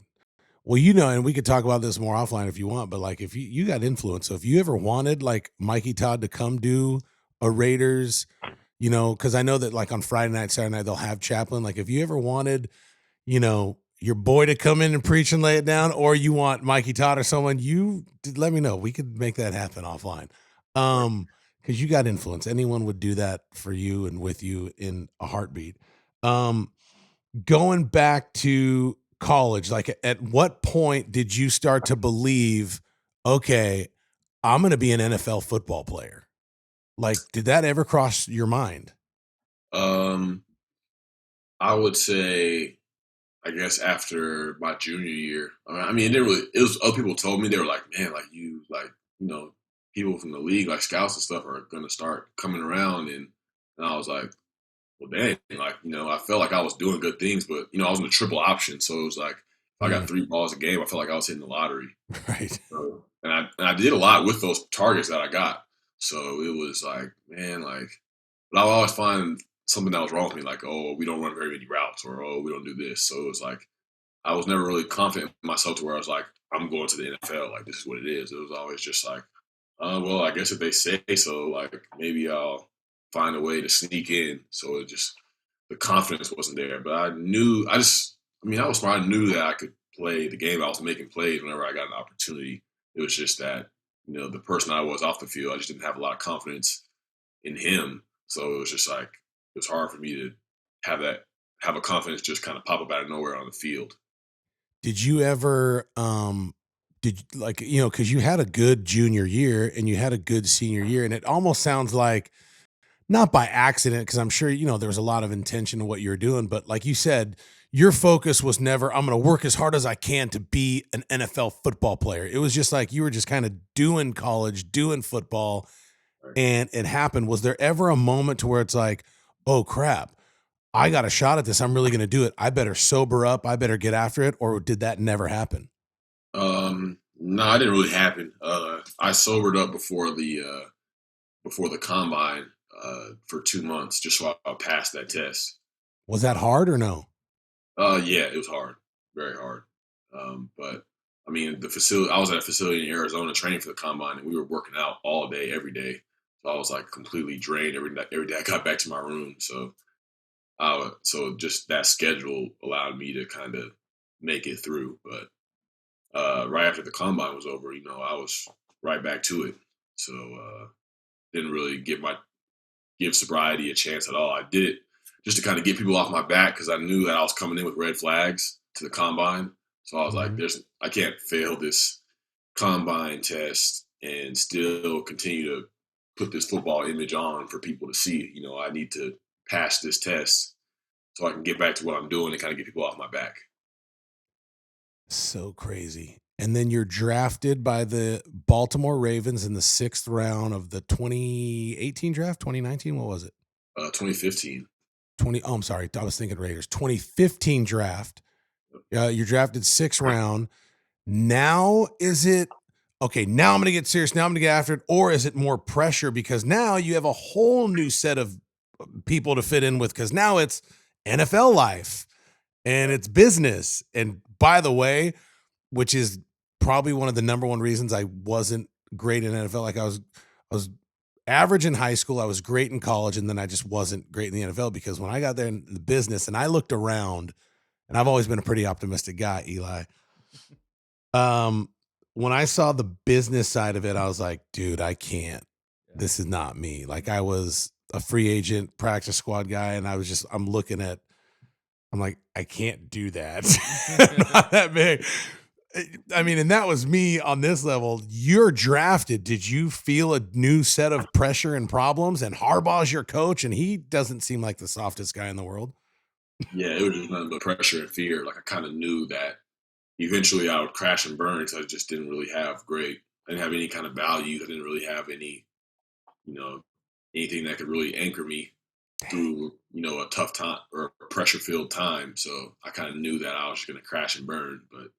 Well, and we could talk about this more offline if you want, but like if you got influence, so if you ever wanted like Mikey Todd to come do a Raiders, because I know that like on Friday night, Saturday night, they'll have Chaplin. Like if you ever wanted, your boy to come in and preach and lay it down, or you want Mikey Todd or someone, let me know. We could make that happen offline. Because you got influence. Anyone would do that for you and with you in a heartbeat. Going back to college, like at what point did you start to believe, okay, I'm going to be an NFL football player? Like, did that ever cross your mind? I would say, I guess after my junior year. I mean, it didn't really. It was other people told me, they were like, man, like people from the league, like scouts and stuff, are going to start coming around, and I was like, well, dang, like I felt like I was doing good things, but I was in a triple option, so it was like if I got 3 balls a game, I felt like I was hitting the lottery. Right. So, and I did a lot with those targets that I got. So it was like, man, like, but I would always find something that was wrong with me, like, oh, we don't run very many routes, or oh, we don't do this. So it was like I was never really confident in myself to where I was like, I'm going to the NFL, like this is what it is. It was always just like, well, I guess if they say so, like maybe I'll find a way to sneak in. So it just, the confidence wasn't there. But I was smart. I knew that I could play the game. I was making plays whenever I got an opportunity. It was just that, the person I was off the field, I just didn't have a lot of confidence in him. So it was just like, it was hard for me to have a confidence just kind of pop up out of nowhere on the field. Did you ever, because you had a good junior year and you had a good senior year, and it almost sounds like not by accident, because I'm sure, there was a lot of intention in what you were doing, but like you said, your focus was never, I'm going to work as hard as I can to be an NFL football player. It was just like you were just kind of doing college, doing football, and it happened. Was there ever a moment to where it's like, oh crap, I got a shot at this. I'm really going to do it. I better sober up. I better get after it. Or did that never happen? No, it didn't really happen. I sobered up before the combine for 2 months, just so I passed that test. Was that hard or no? Yeah, it was hard, very hard. But I mean, the facility, I was at a facility in Arizona training for the combine, and we were working out all day, every day. So I was like completely drained every day I got back to my room. So just that schedule allowed me to kind of make it through. But right after the combine was over, I was right back to it. So didn't really give sobriety a chance at all. I did it just to kind of get people off my back because I knew that I was coming in with red flags to the combine. So I was like, I can't fail this combine test and still continue to put this football image on for people to see. I need to pass this test so I can get back to what I'm doing and kind of get people off my back. So crazy. And then you're drafted by the Baltimore Ravens in the 6th round of the 2018 draft, 2019. What was it? 2015. I'm sorry. I was thinking Raiders. 2015 draft. You're drafted 6th round. Now is it, okay, now I'm going to get serious. Now I'm going to get after it. Or is it more pressure because now you have a whole new set of people to fit in with because now it's NFL life and it's business. And by the way, which is probably one of the number one reasons I wasn't great in NFL. Like I was average in high school. I was great in college. And then I just wasn't great in the NFL because when I got there in the business and I looked around, and I've always been a pretty optimistic guy, Eli. When I saw the business side of it, I was like, dude, I can't. This is not me. Like I was a free agent practice squad guy. And I'm like, I can't do that. Not that big. I mean, and that was me on this level. You're drafted. Did you feel a new set of pressure and problems? And Harbaugh's your coach, and he doesn't seem like the softest guy in the world. Yeah, it was just nothing but pressure and fear. Like I kind of knew that eventually I would crash and burn because I just didn't really have I didn't have any kind of value. I didn't really have any, anything that could really anchor me through, a tough time or a pressure-filled time. So I kind of knew that I was just going to crash and burn. But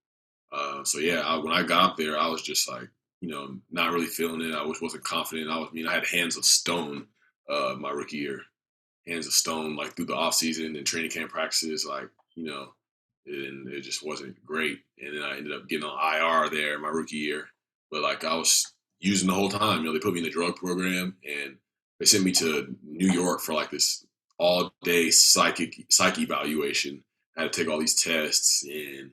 So yeah, when I got up there, I was just like, not really feeling it. I wasn't confident. I had hands of stone my rookie year, hands of stone like through the off season and training camp practices, like and it just wasn't great. And then I ended up getting on IR there my rookie year, but like I was using the whole time. They put me in the drug program and they sent me to New York for like this all day psych evaluation. I had to take all these tests and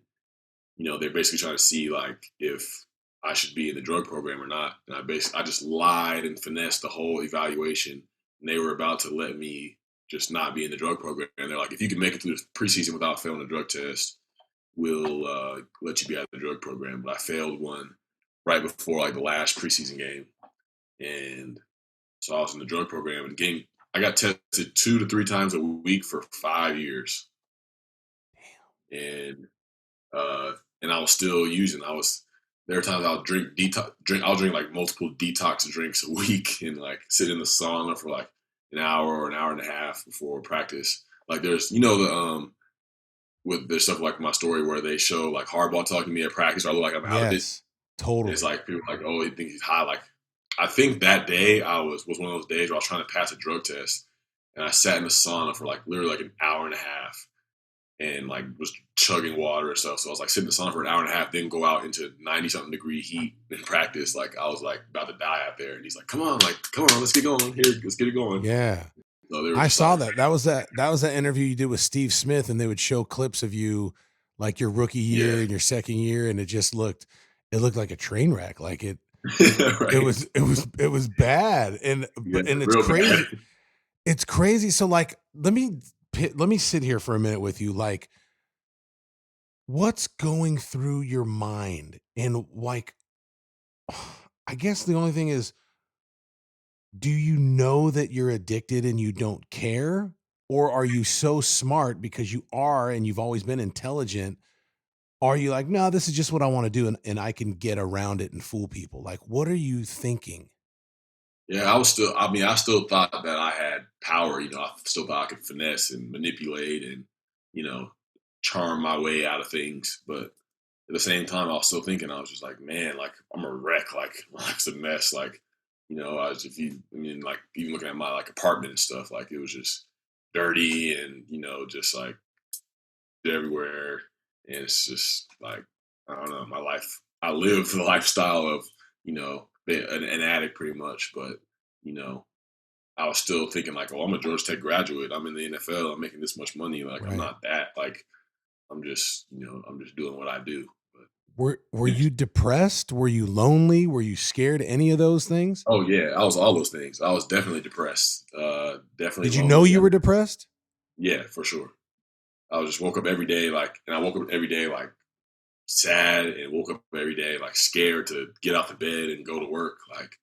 they're basically trying to see like if I should be in the drug program or not. And I just lied and finessed the whole evaluation. And they were about to let me just not be in the drug program. And they're like, if you can make it through the preseason without failing a drug test, we'll let you be out of the drug program. But I failed one right before like the last preseason game, and so I was in the drug program. And I got tested 2 to 3 times a week for 5 years, and uh, and I was still using. There were times I'll I'll drink like multiple detox drinks a week and like sit in the sauna for like an hour or an hour and a half before practice. Like there's with there's stuff like my story where they show like Hardball talking to me at practice, or I look like I'm out of it. Yes, totally. And it's like people are like, oh, he thinks he's high. Like I think that day was one of those days where I was trying to pass a drug test, and I sat in the sauna for like literally like an hour and a half, and like was chugging water and stuff. So I was like sitting in the sauna for an hour and a half, then go out into 90-something degree heat in practice. Like I was like about to die out there. And he's like, come on, let's get going. Here, let's get it going. Yeah. So I saw that. That was that interview you did with Steve Smith, and they would show clips of you like your rookie year and your second year, and it looked like a train wreck. Like it right. it was bad. And it's crazy. Bad. It's crazy. So like let me sit here for a minute with you. Like, what's going through your mind? And like, I guess the only thing is, do you know that you're addicted and you don't care? Or are you so smart because you are and you've always been intelligent? Are you like, no, this is just what I want to do and I can get around it and fool people? Like, what are you thinking? Yeah, I still thought that I had power. I still thought I could finesse and manipulate and, charm my way out of things. But at the same time, I was still thinking, I was just like, man, like I'm a wreck. Like my life's a mess. Like, like even looking at my like apartment and stuff, like it was just dirty and, just like everywhere. And it's just like, I don't know, my life, I live the lifestyle of, an addict pretty much, but I was still thinking like, oh, I'm a Georgia Tech graduate. I'm in the NFL. I'm making this much money. Like, right. I'm not that. Like, I'm just doing what I do. But were you depressed? Were you lonely? Were you scared? Any of those things? Oh yeah, I was all those things. I was definitely depressed. Definitely. Did you know you were depressed? Yeah, for sure. I just woke up every day and I woke up every day like sad, and woke up every day like scared to get out the bed and go to work. Like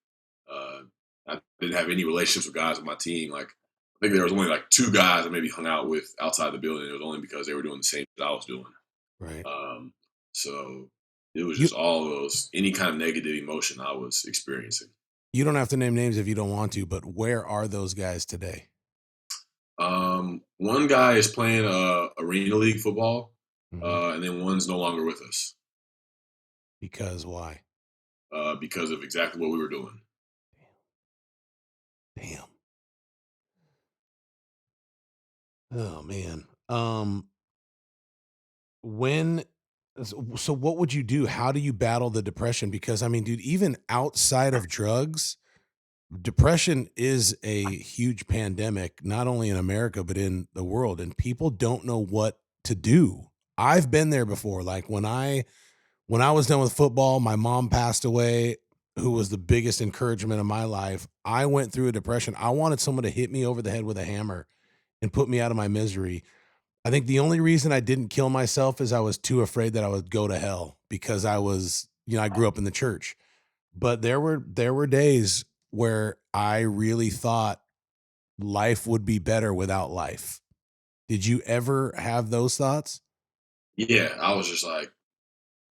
I didn't have any relationships with guys on my team. Like I think there was only like 2 guys I maybe hung out with outside the building. It was only because they were doing the same that I was doing. Right. So it was just all those, any kind of negative emotion I was experiencing. You don't have to name names if you don't want to, but where are those guys today? One guy is playing arena league football, and then one's no longer with us. Because why? Because of exactly what we were doing. Damn. Oh man. So what would you do? How do you battle the depression? Because I mean, dude, even outside of drugs, depression is a huge pandemic, not only in America, but in the world, and people don't know what to do. I've been there before. Like when I was done with football, my mom passed away, who was the biggest encouragement of my life. I went through a depression. I wanted someone to hit me over the head with a hammer and put me out of my misery. I think the only reason I didn't kill myself is I was too afraid that I would go to hell, because I was, I grew up in the church. But there were days where I really thought life would be better without life. Did you ever have those thoughts? Yeah, I was just like,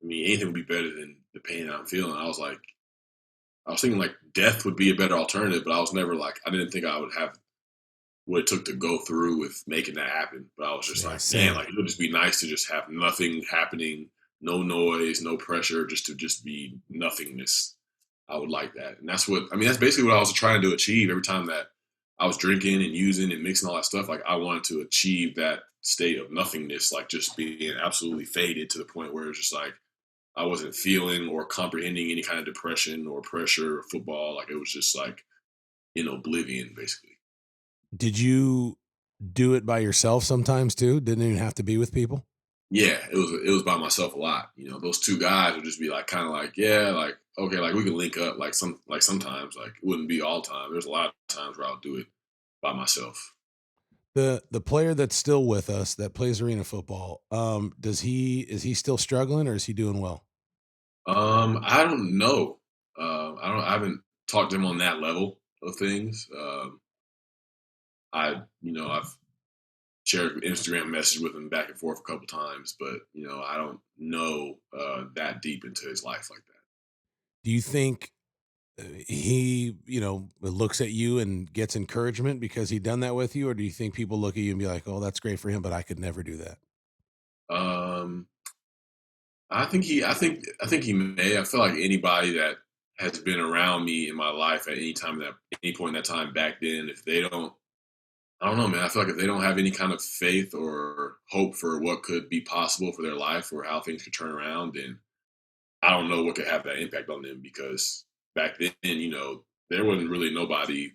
anything would be better than the pain I'm feeling. I was thinking like death would be a better alternative, but I was never like, I didn't think I would have what it took to go through with making that happen. But I was just man, like it would just be nice to just have nothing happening, no noise, no pressure, just to just be nothingness. I would like that. And that's what, I mean, that's basically what I was trying to achieve every time that I was drinking and using and mixing all that stuff. Like I wanted to achieve that state of nothingness, like just being absolutely faded to the point where it's just like I wasn't feeling or comprehending any kind of depression or pressure or football. Like it was just like in oblivion, basically. Did you do it by yourself sometimes too? Didn't even have to be with people? Yeah, it was by myself a lot. Those two guys would just be like kind of like, yeah, like okay, like we can link up like sometimes, like it wouldn't be all the time. There's a lot of times where I'll do it by myself. The player that's still with us that plays arena football, is he still struggling or is he doing well? I don't know. I haven't talked to him on that level of things. I've shared an Instagram message with him back and forth a couple times, but I don't know that deep into his life like that. Do you think he, looks at you and gets encouragement because he done that with you, or do you think people look at you and be like, "Oh, that's great for him, but I could never do that"? Um, I think he may. I feel like anybody that has been around me in my life at any point in that time back then, if they don't, I don't know, man. I feel like if they don't have any kind of faith or hope for what could be possible for their life or how things could turn around, then I don't know what could have that impact on them because back then, there wasn't really nobody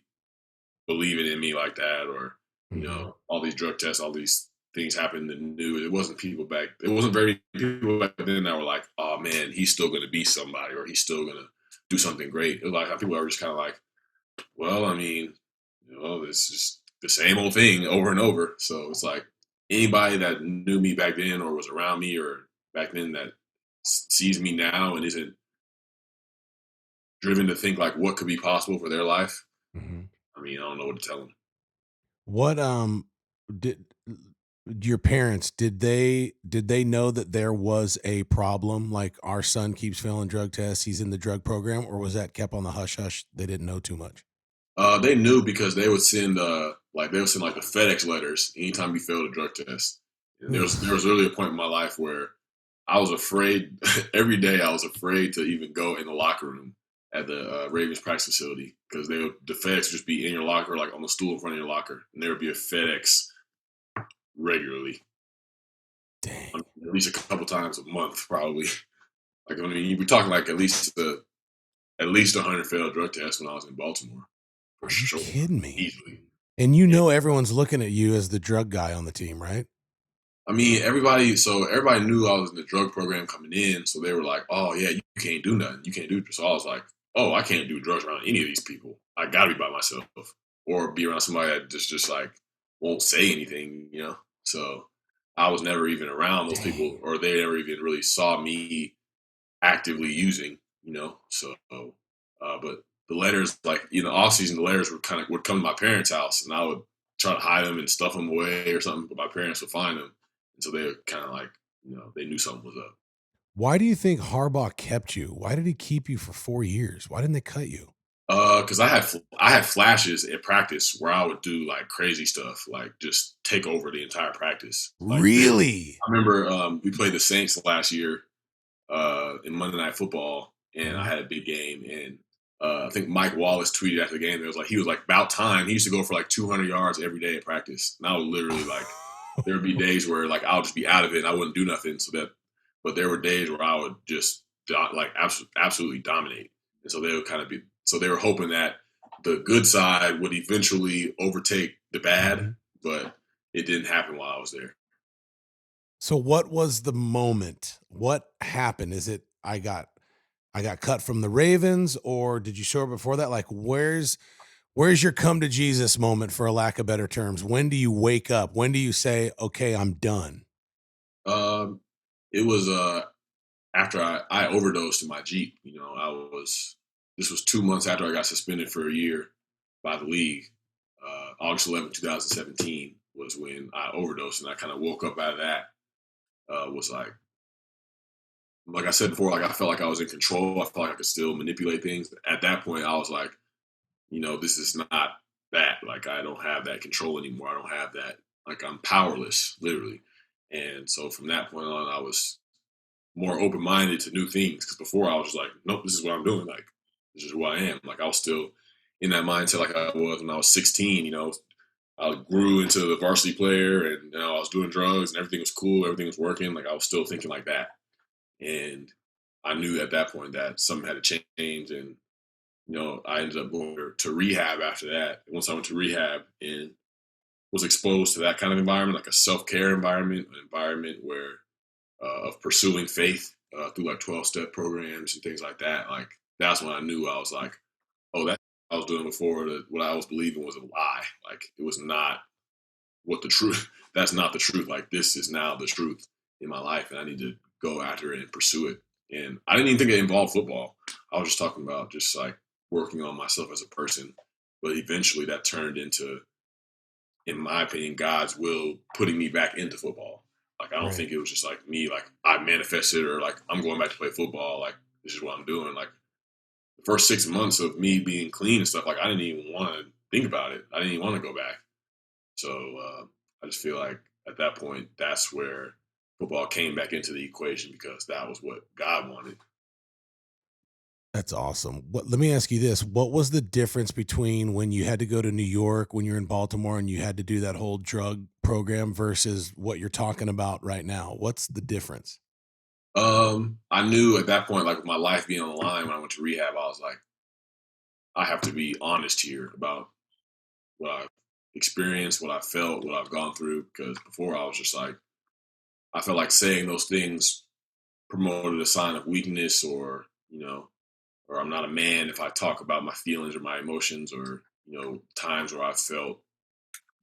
believing in me like that, or Mhm. all these drug tests, all these things happened and new. It wasn't people back. It wasn't very people back then that were like, "Oh man, he's still going to be somebody, or he's still going to do something great." It was like people are just kind of like, "Well, I mean, it's just the same old thing over and over." So it's like anybody that knew me back then or was around me or back then that sees me now and isn't driven to think like what could be possible for their life. Mhm. I mean, I don't know what to tell them. What did your parents did they know that there was a problem? Like our son keeps failing drug tests, he's in the drug program, or was that kept on the hush hush? They didn't know too much. They knew because they would send like the FedEx letters anytime you failed a drug test. And there was Oof. really a point in my life where I was afraid every day. I was afraid to even go in the locker room at the Ravens practice facility because the FedEx would just be in your locker, like on the stool in front of your locker, and there would be a FedEx regularly, Dang. at least a couple times a month, probably. Like I mean, you were talking like at least 100 failed drug tests when I was in Baltimore, for Are you sure, kidding me? easily. And Yeah. everyone's looking at you as the drug guy on the team, right? I mean, everybody knew I was in the drug program coming in, so they were like, "Oh yeah, you can't do nothing. You can't do." So I was like, "Oh, I can't do drugs around any of these people. I got to be by myself, or be around somebody that just like won't say anything." So I was never even around those people, Dang. or they never even really saw me actively using. So, but the letters, like off season, the letters would come to my parents' house, and I would try to hide them and stuff them away or something, but my parents would find them, and so they were kind of like, they knew something was up. Why do you think Harbaugh kept you? Why did he keep you for 4 years? Why didn't they cut you? Because I had flashes at practice where I would do like crazy stuff, like just take over the entire practice. Like Really? I remember we played the Saints last year, in Monday Night Football, and I Mhm. had a big game. And I think Mike Wallace tweeted after the game. He was like, about time. He used to go for like 200 yards every day at practice. And I would literally like, there would be days where like I'll just be out of it and I wouldn't do nothing. But there were days where I would just like absolutely dominate. And so they would kind of be, so they were hoping that the good side would eventually overtake the bad, Mhm. but it didn't happen while I was there. So what was the moment? What happened? Is it I got cut from the Ravens, or did you show up before that? Like where's your come to Jesus moment, for a lack of better terms? When do you wake up? When do you say, "Okay, I'm done"? Um, it was after I overdosed in my Jeep. This was 2 months after I got suspended for a year by the league. August 11th, 2017 was when I overdosed, and I kind of woke up out of that. Was like I said before, like I felt like I was in control. I felt like I could still manipulate things. At that point, I was like, this is not that. Like I don't have that control anymore. I don't have that. Like I'm powerless, literally. And so from that point on, I was more open minded to new things. Because before I was just like, nope, this is what I'm doing. Like, this is who I am. Like, I was still in that mindset like I was when I was 16. You know, I grew into the varsity player, and you know, I was doing drugs, and everything was cool, everything was working. Like, I was still thinking like that, and I knew at that point that something had to change. And you know, I ended up going to rehab after that. Once I went to rehab and was exposed to that kind of environment, like a self-care environment, an environment where of pursuing faith through like 12-step programs and things like that. Like, that's when I knew. I was like, oh, that I was doing before, what I was believing was a lie. Like, it was not what the truth. That's not the truth. Like, this is now the truth in my life, and I need to go after it and pursue it. And I didn't even think it involved football. I was just talking about just like working on myself as a person. But eventually, that turned into, in my opinion, God's will putting me back into football. Like, I don't Right. think it was just like me, like I manifested or like I'm going back to play football. Like, this is what I'm doing. Like, the first 6 months of me being clean and stuff, like I didn't even want to think about it. I didn't even want to go back. So I just feel like at that point, that's where football came back into the equation because that was what God wanted. That's awesome. Let me ask you this. What was the difference between when you had to go to New York, when you're in Baltimore and you had to do that whole drug program versus what you're talking about right now? What's the difference? I knew at that point, like with my life being on the line when I went to rehab, I was like, I have to be honest here about what I've experienced, what I felt, what I've gone through. Because before I was just like, I felt like saying those things promoted a sign of weakness, or, you know, or I'm not a man if I talk about my feelings or my emotions, or, you know, times where I felt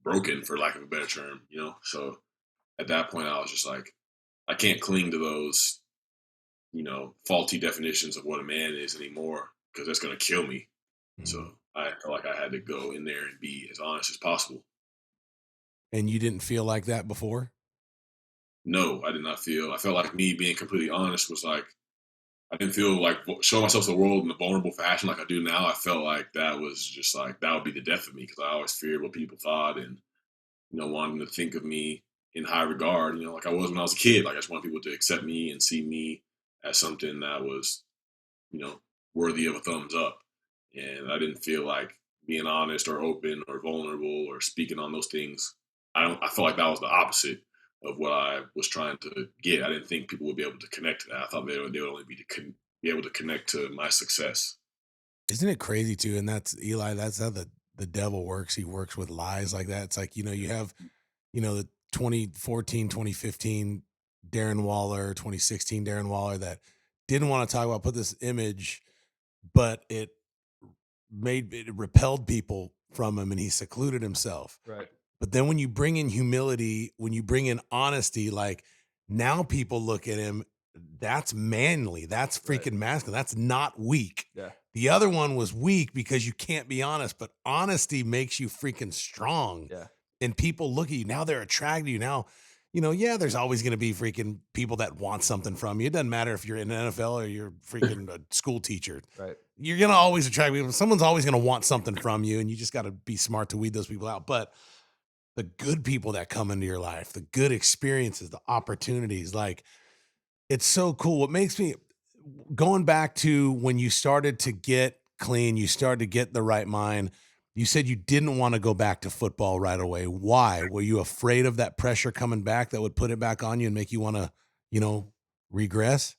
broken, for lack of a better term, you know. So at that point, I was just like, I can't cling to those, you know, faulty definitions of what a man is anymore, because that's going to kill me. Mhm. So I felt like I had to go in there and be as honest as possible. And you didn't feel like that before? No, I did not feel. I felt like me being completely honest was like, I didn't feel like showing myself to the world in a vulnerable fashion like I do now. I felt like that was just like, that would be the death of me, because I always feared what people thought, and, you know, wanting to think of me in high regard, you know, like I was when I was a kid. Like, I just want people to accept me and see me as something that was, you know, worthy of a thumbs up. And I didn't feel like being honest or open or vulnerable or speaking on those things. I felt like that was the opposite of what I was trying to get. I didn't think people would be able to connect to that. I thought they would only be able to connect to my success. Isn't it crazy too? And that's Eli, that's how the devil works. He works with lies like that. It's like, you have, the 2014, 2015 Darren Waller, 2016 Darren Waller that didn't want to talk about, put this image, but it repelled people from him and he secluded himself. Right. But then when you bring in humility, when you bring in honesty, like now people look at him, that's manly, that's Right. freaking masculine, that's not weak. Yeah. The other one was weak because you can't be honest, but honesty makes you freaking strong. Yeah. And people look at you now, they're attracted to you now. Yeah, there's always going to be freaking people that want something from you. It doesn't matter if you're in the NFL or you're freaking a school teacher. Right. You're going to always attract people. Someone's always going to want something from you, and you just got to be smart to weed those people out. But the good people that come into your life, the good experiences, the opportunities, like it's so cool. What makes me going back to when you started to get clean, you started to get the right mind. You said you didn't want to go back to football right away. Why? Were you afraid of that pressure coming back that would put it back on you and make you want to, regress?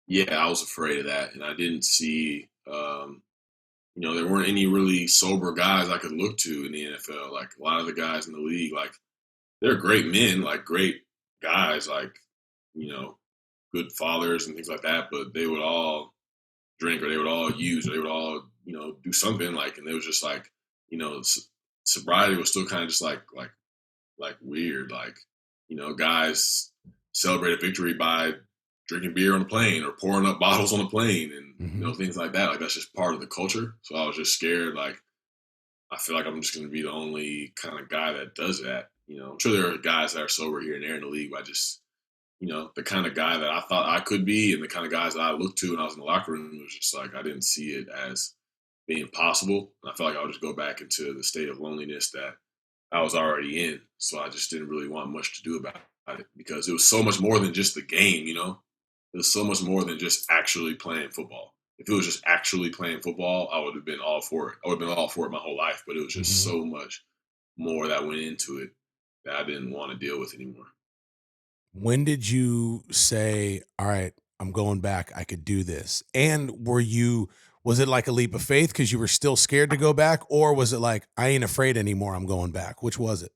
Yeah, I was afraid of that, and I didn't see. You know, there weren't any really sober guys I could look to in the NFL. Like, a lot of the guys in the league, like, they're great men, like great guys, like, you know, good fathers and things like that. But they would all drink, or they would all use, or they would all, you know, do something. Like, and it was just like, you know, sobriety was still kind of just like weird. Like, you know, guys celebrate a victory by drinking beer on the plane or pouring up bottles on the plane, and, you Mhm. know, things like that. Like, that's just part of the culture. So I was just scared. Like, I feel like I'm just going to be the only kind of guy that does that. You know, I'm sure there are guys that are sober here and there in the league, but I just, you know, the kind of guy that I thought I could be, and the kind of guys that I looked to when I was in the locker room, was just like, I didn't see it as being possible. And I felt like I would just go back into the state of loneliness that I was already in. So I just didn't really want much to do about it, because it was so much more than just the game, you know? There's so much more than just actually playing football. If it was just actually playing football, I would have been all for it. I would have been all for it my whole life. But it was just Mhm. so much more that went into it that I didn't want to deal with anymore. When did you say, "All right, I'm going back. I could do this"? And was it like a leap of faith because you were still scared to go back, or was it like, "I ain't afraid anymore. I'm going back"? Which was it?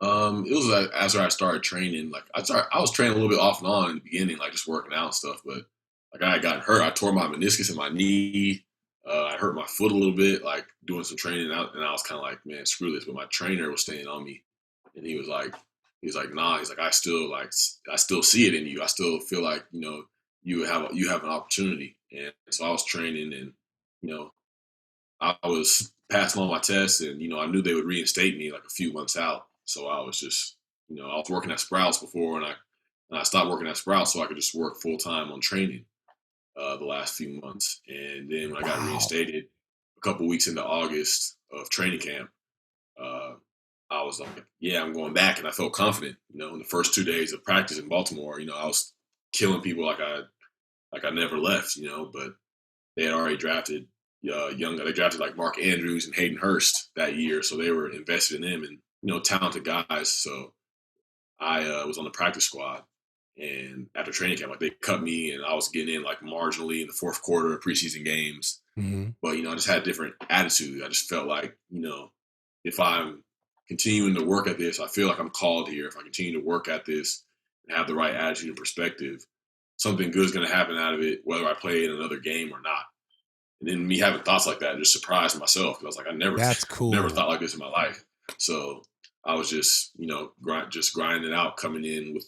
It was like after I started training, like I was training a little bit off and on in the beginning, like just working out and stuff. But like I got hurt. I tore my meniscus in my knee. I hurt my foot a little bit, like doing some training out, and I was kind of like, man, screw this. But my trainer was staying on me, and he was like, nah. He's like, I still see it in you. I still feel like you have an opportunity. And so I was training, and you know, I was passing all my tests, and I knew they would reinstate me like a few months out. So I was just, I was working at Sprouts before, and I stopped working at Sprouts so I could just work full time on training the last few months. And then when I got Wow. reinstated a couple weeks into August of training camp, uh, I was like, yeah, I'm going back, and I felt confident. In the first 2 days of practice in Baltimore, I was killing people like I never left. But they had already drafted They drafted like Mark Andrews and Hayden Hurst that year, so they were invested in him and talented guys. So I was on the practice squad, and after training camp, like they cut me, and I was getting in like marginally in the fourth quarter of preseason games. Mhm. But I just had a different attitude. I just felt like if I'm continuing to work at this, I feel like I'm called here. If I continue to work at this and have the right attitude and perspective, something good is going to happen out of it, whether I play in another game or not. And then me having thoughts like that just surprised myself because I was like, I never, That's never cool. thought like this in my life. So I was just, just grinding it out, coming in with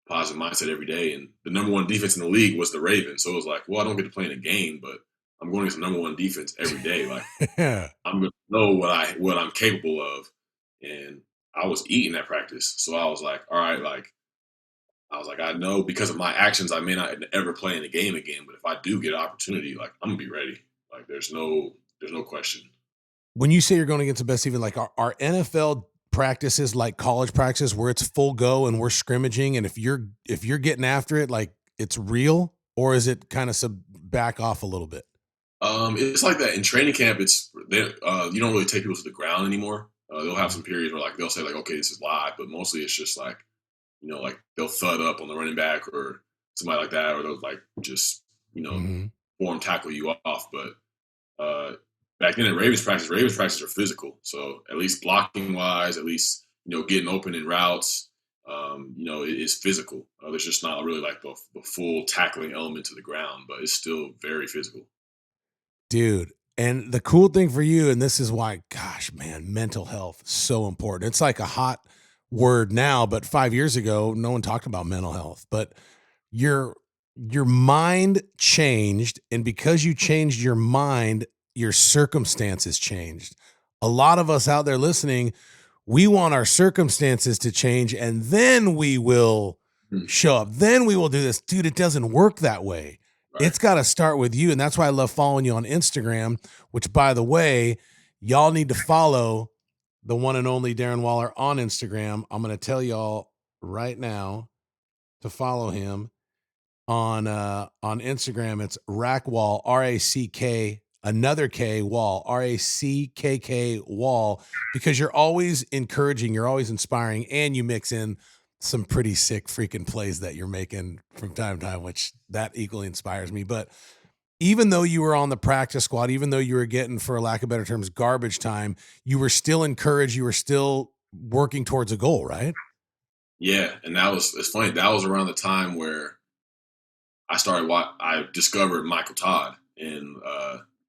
positive mindset every day. And the number one defense in the league was the Ravens. So it was like, well, I don't get to play in a game, but I'm going against the number one defense every day. Like Yeah. I'm going to know what I'm capable of. And I was eating that practice. So I was like, all right, like I know because of my actions, I may not ever play in a game again, but if I do get an opportunity, like I'm gonna be ready. Like there's no question. When you say you're going against the best, even like our NFL practices like college practices where it's full go and we're scrimmaging, and if you're getting after it, like it's real, or is it kind of back off a little bit? It's like that in training camp. You don't really take people to the ground anymore. They'll have Mhm. some periods where like they'll say like, okay, this is live, but mostly it's just like like they'll thud up on the running back or somebody like that, or they'll like just Mhm. form tackle you off. But Uh, back then at Ravens practice are physical. So at least blocking wise, at least getting open in routes, it is physical. There's just not really like the full tackling element to the ground, but it's still very physical. Dude, and the cool thing for you, and this is why, gosh, man, mental health is so important. It's like a hot word now, but 5 years ago, no one talked about mental health. But your your mind changed, and because you changed your mind, your circumstances changed. A lot of us out there listening, we want our circumstances to change, and then we will Mhm. show up. Then we will do this. Dude, it doesn't work that way. Right. It's got to start with you. And that's why I love following you on Instagram, which, by the way, y'all need to follow the one and only Darren Waller on Instagram. I'm going to tell y'all right now to follow him on Instagram. It's Rackwall, RACK, another K Wall, RACKK Wall, because you're always encouraging, you're always inspiring, and you mix in some pretty sick freaking plays that you're making from time to time, which that equally inspires me. But even though you were on the practice squad, even though you were getting, for lack of better terms, garbage time, you were still encouraged, you were still working towards a goal, right? Yeah, and it's funny. That was around the time where I discovered Michael Todd in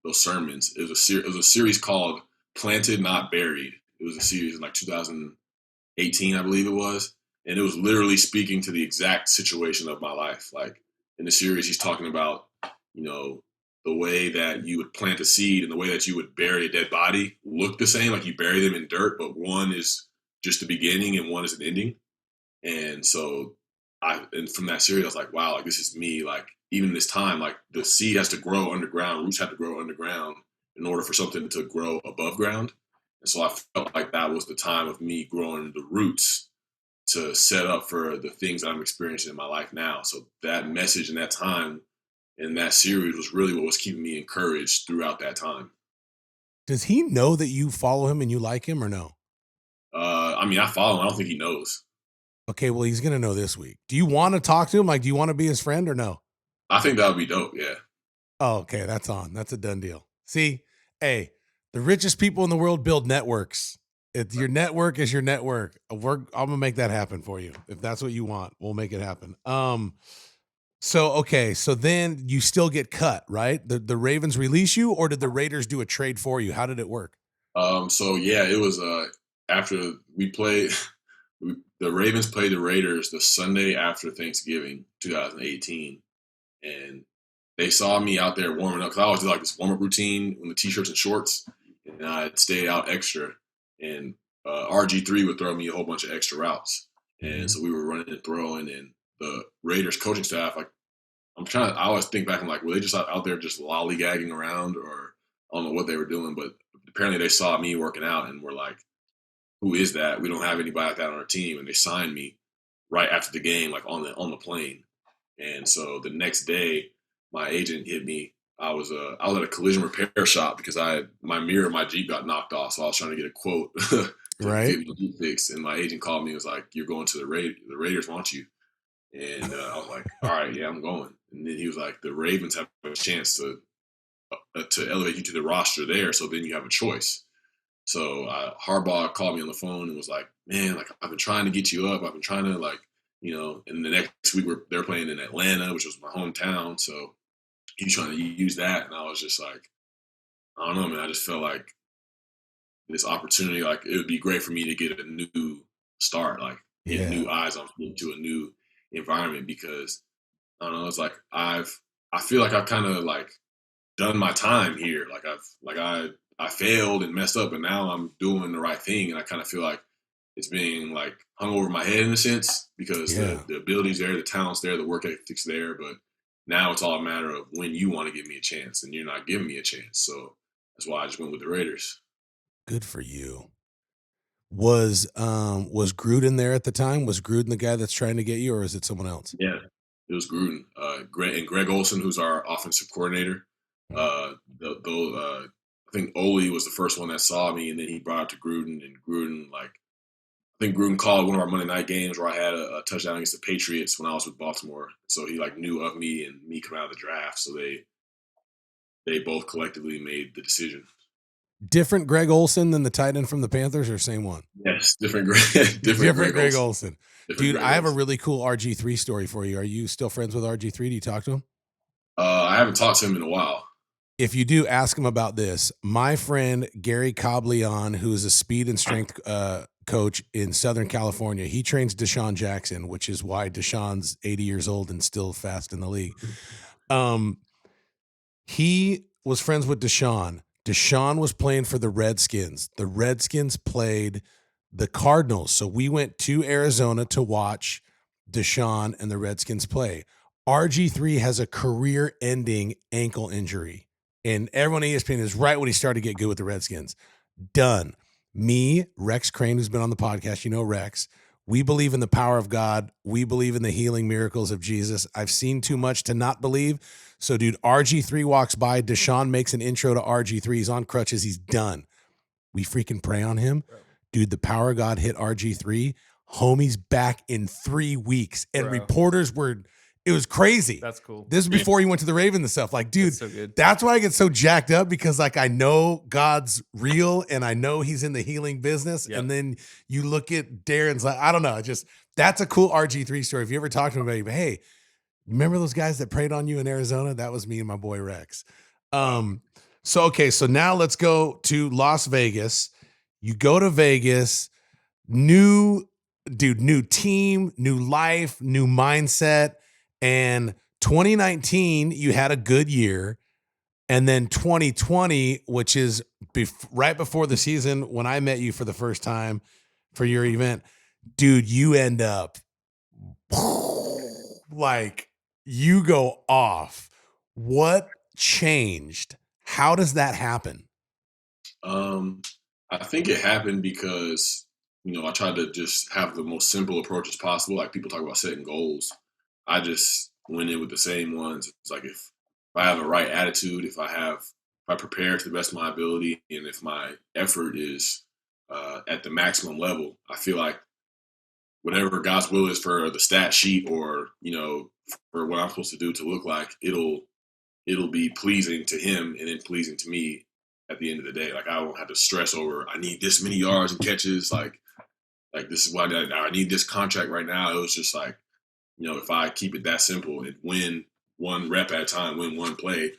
those sermons. It was a series called "Planted Not Buried." It was a series in like 2018, I believe it was, and it was literally speaking to the exact situation of my life. Like in the series, he's talking about you know the way that you would plant a seed and the way that you would bury a dead body look the same. Like you bury them in dirt, but one is just the beginning and one is an ending. And so and from that series, I was like, wow, like this is me. Like even this time, like the seed has to grow underground, roots have to grow underground in order for something to grow above ground. And so I felt like that was the time of me growing the roots to set up for the things that I'm experiencing in my life now. So that message and that time and that series was really what was keeping me encouraged throughout that time. Does he know that you follow him and you like him or no? I mean, I follow him. I don't think he knows. Okay, well, he's gonna know this week. Do you want to talk to him? Like, do you want to be his friend or no? I think that would be dope. Yeah. Oh, okay, that's on. That's a done deal. See, hey, the richest people in the world build networks. Your network is your network. I'm gonna make that happen for you. If that's what you want, we'll make it happen. So okay, so then you still get cut, right? The Ravens release you, or did the Raiders do a trade for you? How did it work? So yeah, it was after we played. The Ravens played the Raiders the Sunday after Thanksgiving, 2018, and they saw me out there warming up because I always do like this warm up routine in the t-shirts and shorts, and I'd stay out extra. And RG3 would throw me a whole bunch of extra routes, and so we were running and throwing. And the Raiders coaching staff, like I always think back, I'm like, were they just out there just lollygagging around, or I don't know what they were doing, but apparently they saw me working out and were like, who is that? We don't have anybody like that on our team, and they signed me right after the game, like on the plane. And so the next day, my agent hit me. I was at a collision repair shop because my mirror of my Jeep got knocked off, so I was trying to get a quote to Right. get my Jeep fixed. And my agent called me and was like, "You're going to the Raiders want you." And I was like, "All right, yeah, I'm going." And then he was like, "The Ravens have a chance to elevate you to the roster there, so then you have a choice." So Harbaugh called me on the phone and was like, "Man, like I've been trying to get you up. I've been trying to like, And the next week they're playing in Atlanta, which was my hometown. So he's trying to use that, and I was just like, I don't know, man. I just felt like this opportunity, like it would be great for me to get a new start, like get new eyes on into a new environment because I don't know. It's like I feel like I've kind of like done my time here. I failed and messed up, and now I'm doing the right thing, and I kind of feel like it's being like hung over my head in a sense because the ability's there, the talent's there, the work ethic's there, but now it's all a matter of when you want to give me a chance, and you're not giving me a chance. So that's why I just went with the Raiders. Good for you. Was Gruden there at the time? Was Gruden the guy that's trying to get you, or is it someone else? Yeah, it was Gruden, Greg Olson, who's our offensive coordinator. I think Ole was the first one that saw me, and then he brought it to Gruden, and Gruden I think Gruden called one of our Monday night games where I had a touchdown against the Patriots when I was with Baltimore. So he like knew of me and me coming out of the draft. So they both collectively made the decision. Different Greg Olson than the tight end from the Panthers, or same one? Yes, different Greg Olson. Dude, I have a really cool RG3 story for you. Are you still friends with RG3? Do you talk to him? I haven't talked to him in a while. If you do, ask him about this. My friend Gary Cobleon, who is a speed and strength coach in Southern California, he trains Deshaun Jackson, which is why Deshaun's 80 years old and still fast in the league. He was friends with Deshaun. Deshaun was playing for the Redskins. The Redskins played the Cardinals. So we went to Arizona to watch Deshaun and the Redskins play. RG3 has a career-ending ankle injury. And everyone at ESPN is right when he started to get good with the Redskins. Done. Me, Rex Crane, who's been on the podcast, you know Rex, we believe in the power of God. We believe in the healing miracles of Jesus. I've seen too much to not believe. So, dude, RG3 walks by. Deshaun makes an intro to RG3. He's on crutches. He's done. We freaking pray on him. Dude, the power of God hit RG3. Homie's back in 3 weeks. And reporters were... It was crazy. That's cool. This is before he went to the Ravens and stuff. Like, dude, that's why I get so jacked up because, like, I know God's real and I know he's in the healing business. Yep. And then you look at Darren's like, I don't know. That's a cool RG3 story. If you ever talk to him about, hey, remember those guys that prayed on you in Arizona? That was me and my boy Rex. So now let's go to Las Vegas. You go to Vegas, new team, new life, new mindset. And 2019, you had a good year. And then 2020, which is right before the season when I met you for the first time for your event, dude, you end up like you go off. What changed? How does that happen? I think it happened because I try to just have the most simple approach as possible. Like people talk about setting goals. I just went in with the same ones. It's like if I have a right attitude, if I prepare to the best of my ability, and if my effort is at the maximum level, I feel like whatever God's will is for the stat sheet or for what I'm supposed to do to look like, it'll be pleasing to him and then pleasing to me at the end of the day. Like I won't have to stress over I need this many yards and catches. Like this is why I need this contract right now. It was just like, if I keep it that simple and win one rep at a time, win one play,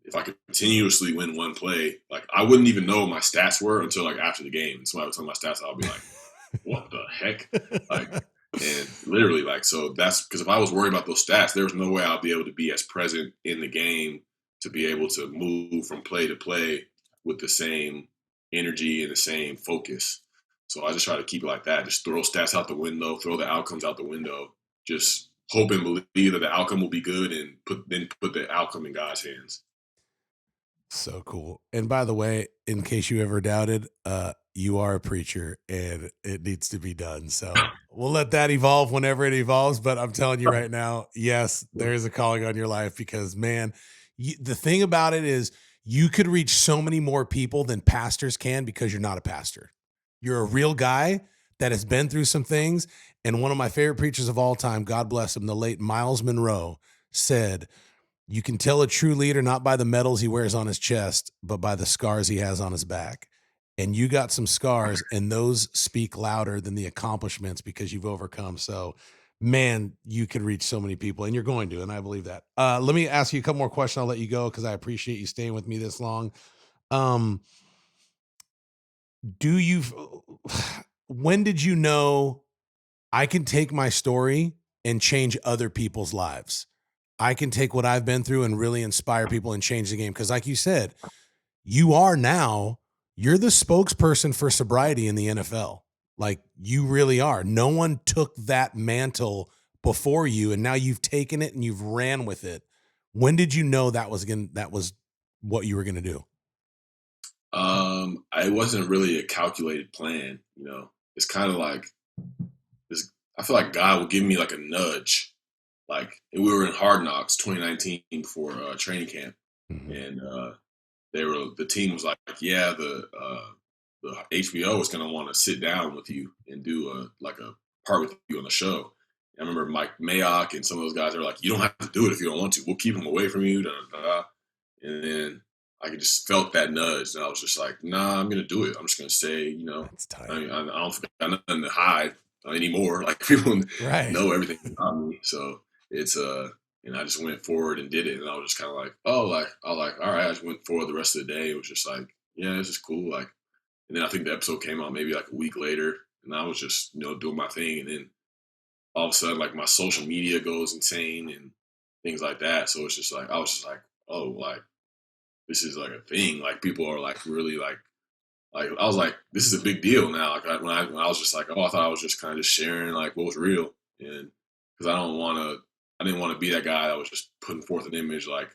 if I could continuously win one play, like I wouldn't even know what my stats were until like after the game. And somebody would tell me my stats, I'll be like, what the heck? Like, and literally, like, so that's because if I was worried about those stats, there was no way I'll be able to be as present in the game to be able to move from play to play with the same energy and the same focus. So I just try to keep it like that. Just throw stats out the window, throw the outcomes out the window. Just hope and believe that the outcome will be good, and put the outcome in God's hands. So cool. And by the way, in case you ever doubted, you are a preacher and it needs to be done. So we'll let that evolve whenever it evolves. But I'm telling you right now, yes, there is a calling on your life because, man, the thing about it is you could reach so many more people than pastors can because you're not a pastor. You're a real guy that has been through some things. And one of my favorite preachers of all time, God bless him, the late Miles Monroe, said, you can tell a true leader not by the medals he wears on his chest, but by the scars he has on his back. And you got some scars, and those speak louder than the accomplishments because you've overcome. So, man, you could reach so many people, and you're going to, and I believe that. Let me ask you a couple more questions. I'll let you go because I appreciate you staying with me this long. Do you, when did you know I can take my story and change other people's lives? I can take what I've been through and really inspire people and change the game. Because like you said, you're the spokesperson for sobriety in the NFL. Like you really are. No one took that mantle before you, and now you've taken it and you've ran with it. When did you know that was what you were going to do? It wasn't really a calculated plan. It's kind of like this. I feel like God will give me like a nudge. Like we were in Hard Knocks 2019 for training camp, and the team was like, yeah, the HBO is going to want to sit down with you and do a part with you on the show. I remember Mike Mayock and some of those guys are like, you don't have to do it if you don't want to. We'll keep him away from you. Da, da, da. And then I just felt that nudge, and I was just like, nah, I'm going to do it. I'm just going to say, That's tight. I don't think I got nothing to hide anymore. Like people know everything about me. So it's and I just went forward and did it. And I was just kind of like, all right. I just went forward the rest of the day. It was just like, yeah, this is cool. Like, and then I think the episode came out maybe like a week later, and I was just, doing my thing. And then all of a sudden, like my social media goes insane and things like that. So it's just like, I was just like, oh, like this is like a thing. Like people are like really like I was like, this is a big deal now. Like when I was just like, oh, I thought I was just kind of just sharing like what was real. And because I didn't want to be that guy that was just putting forth an image like,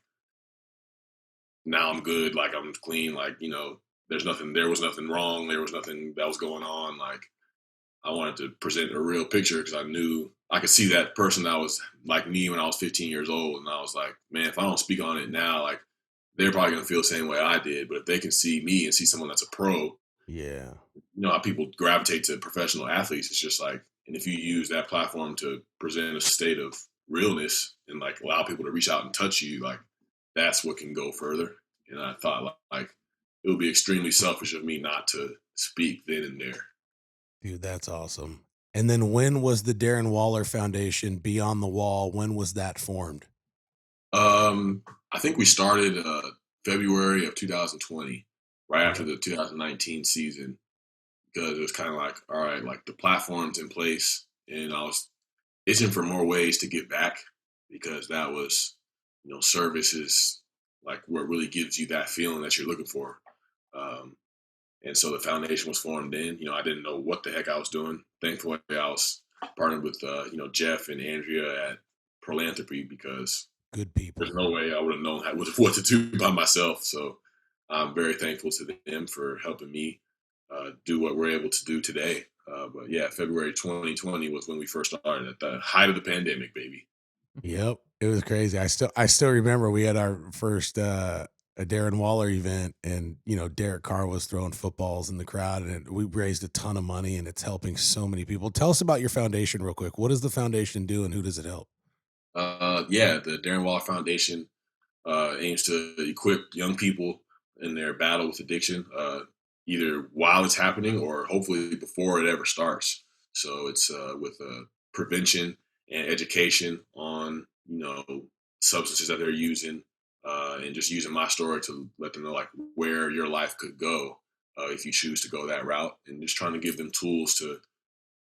now I'm good, like I'm clean, like, there was nothing wrong, there was nothing that was going on. Like I wanted to present a real picture because I knew I could see that person that was like me when I was 15 years old. And I was like, man, if I don't speak on it now, like they're probably going to feel the same way I did. But if they can see me and see someone that's a pro, yeah, how people gravitate to professional athletes. It's just like, and if you use that platform to present a state of realness and like allow people to reach out and touch you, like that's what can go further. And I thought like it would be extremely selfish of me not to speak then and there. Dude, that's awesome. And then when was the Darren Waller Foundation Beyond the Wall? When was that formed? I think we started February of 2020, right after the 2019 season, because it was kind of like, all right, like the platform's in place, and I was itching for more ways to give back because that was, service is like what really gives you that feeling that you're looking for. And so the foundation was formed then. I didn't know what the heck I was doing. Thankfully, I was partnered with, Jeff and Andrea at Philanthropy because good people. There's no way I would have known what to do by myself. So I'm very thankful to them for helping me do what we're able to do today. But yeah, February 2020 was when we first started at the height of the pandemic, baby. Yep, it was crazy. I still remember we had our first a Darren Waller event, and Derek Carr was throwing footballs in the crowd, and we raised a ton of money, and it's helping so many people. Tell us about your foundation real quick. What does the foundation do, and who does it help? Yeah, the Darren Waller Foundation aims to equip young people in their battle with addiction, either while it's happening or hopefully before it ever starts. So it's with prevention and education on substances that they're using, and just using my story to let them know like where your life could go if you choose to go that route, and just trying to give them tools to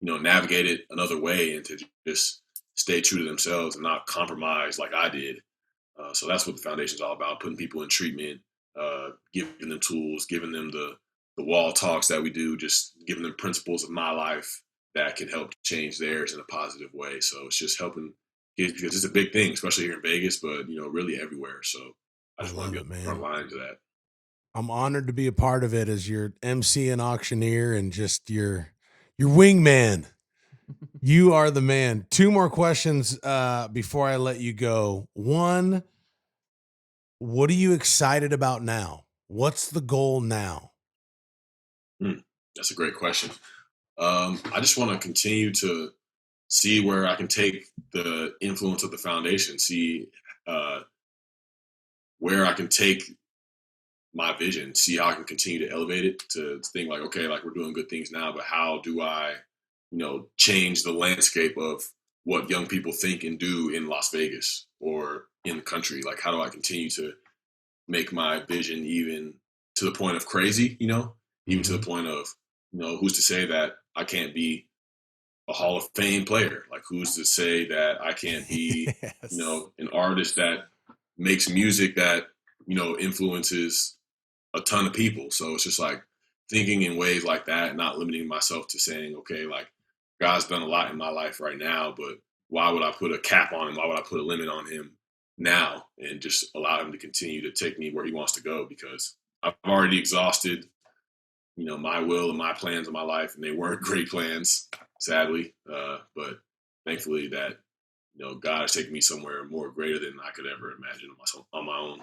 navigate it another way and to just stay true to themselves and not compromise like I did. So that's what the foundation is all about: putting people in treatment, giving them tools, giving them the wall talks that we do, just giving them principles of my life that can help change theirs in a positive way. So it's just helping kids because it's a big thing, especially here in Vegas, but really everywhere. So I I just want to love be it, on the front man. line to that. I'm honored to be a part of it as your MC and auctioneer and just your wingman. You are the man. Two more questions before I let you go. One, what are you excited about now? What's the goal now? Hmm, that's a great question. I just want to continue to see where I can take the influence of the foundation, see uh, where I can take my vision, see how I can continue to elevate it to think like, okay, like we're doing good things now, but how do I, change the landscape of what young people think and do in Las Vegas or in the country? Like, how do I continue to make my vision even to the point of crazy, even to the Mhm. point of, who's to say that I can't be a Hall of Fame player? Like, who's to say that I can't be, Yes. an artist that makes music that, influences a ton of people. So it's just like thinking in ways like that, not limiting myself to saying, okay, like God's done a lot in my life right now, but why would I put a cap on him? Why would I put a limit on him now and just allow him to continue to take me where he wants to go? Because I've already exhausted, my will and my plans in my life, and they weren't great plans, sadly. But thankfully that, God has taken me somewhere more greater than I could ever imagine myself on my own.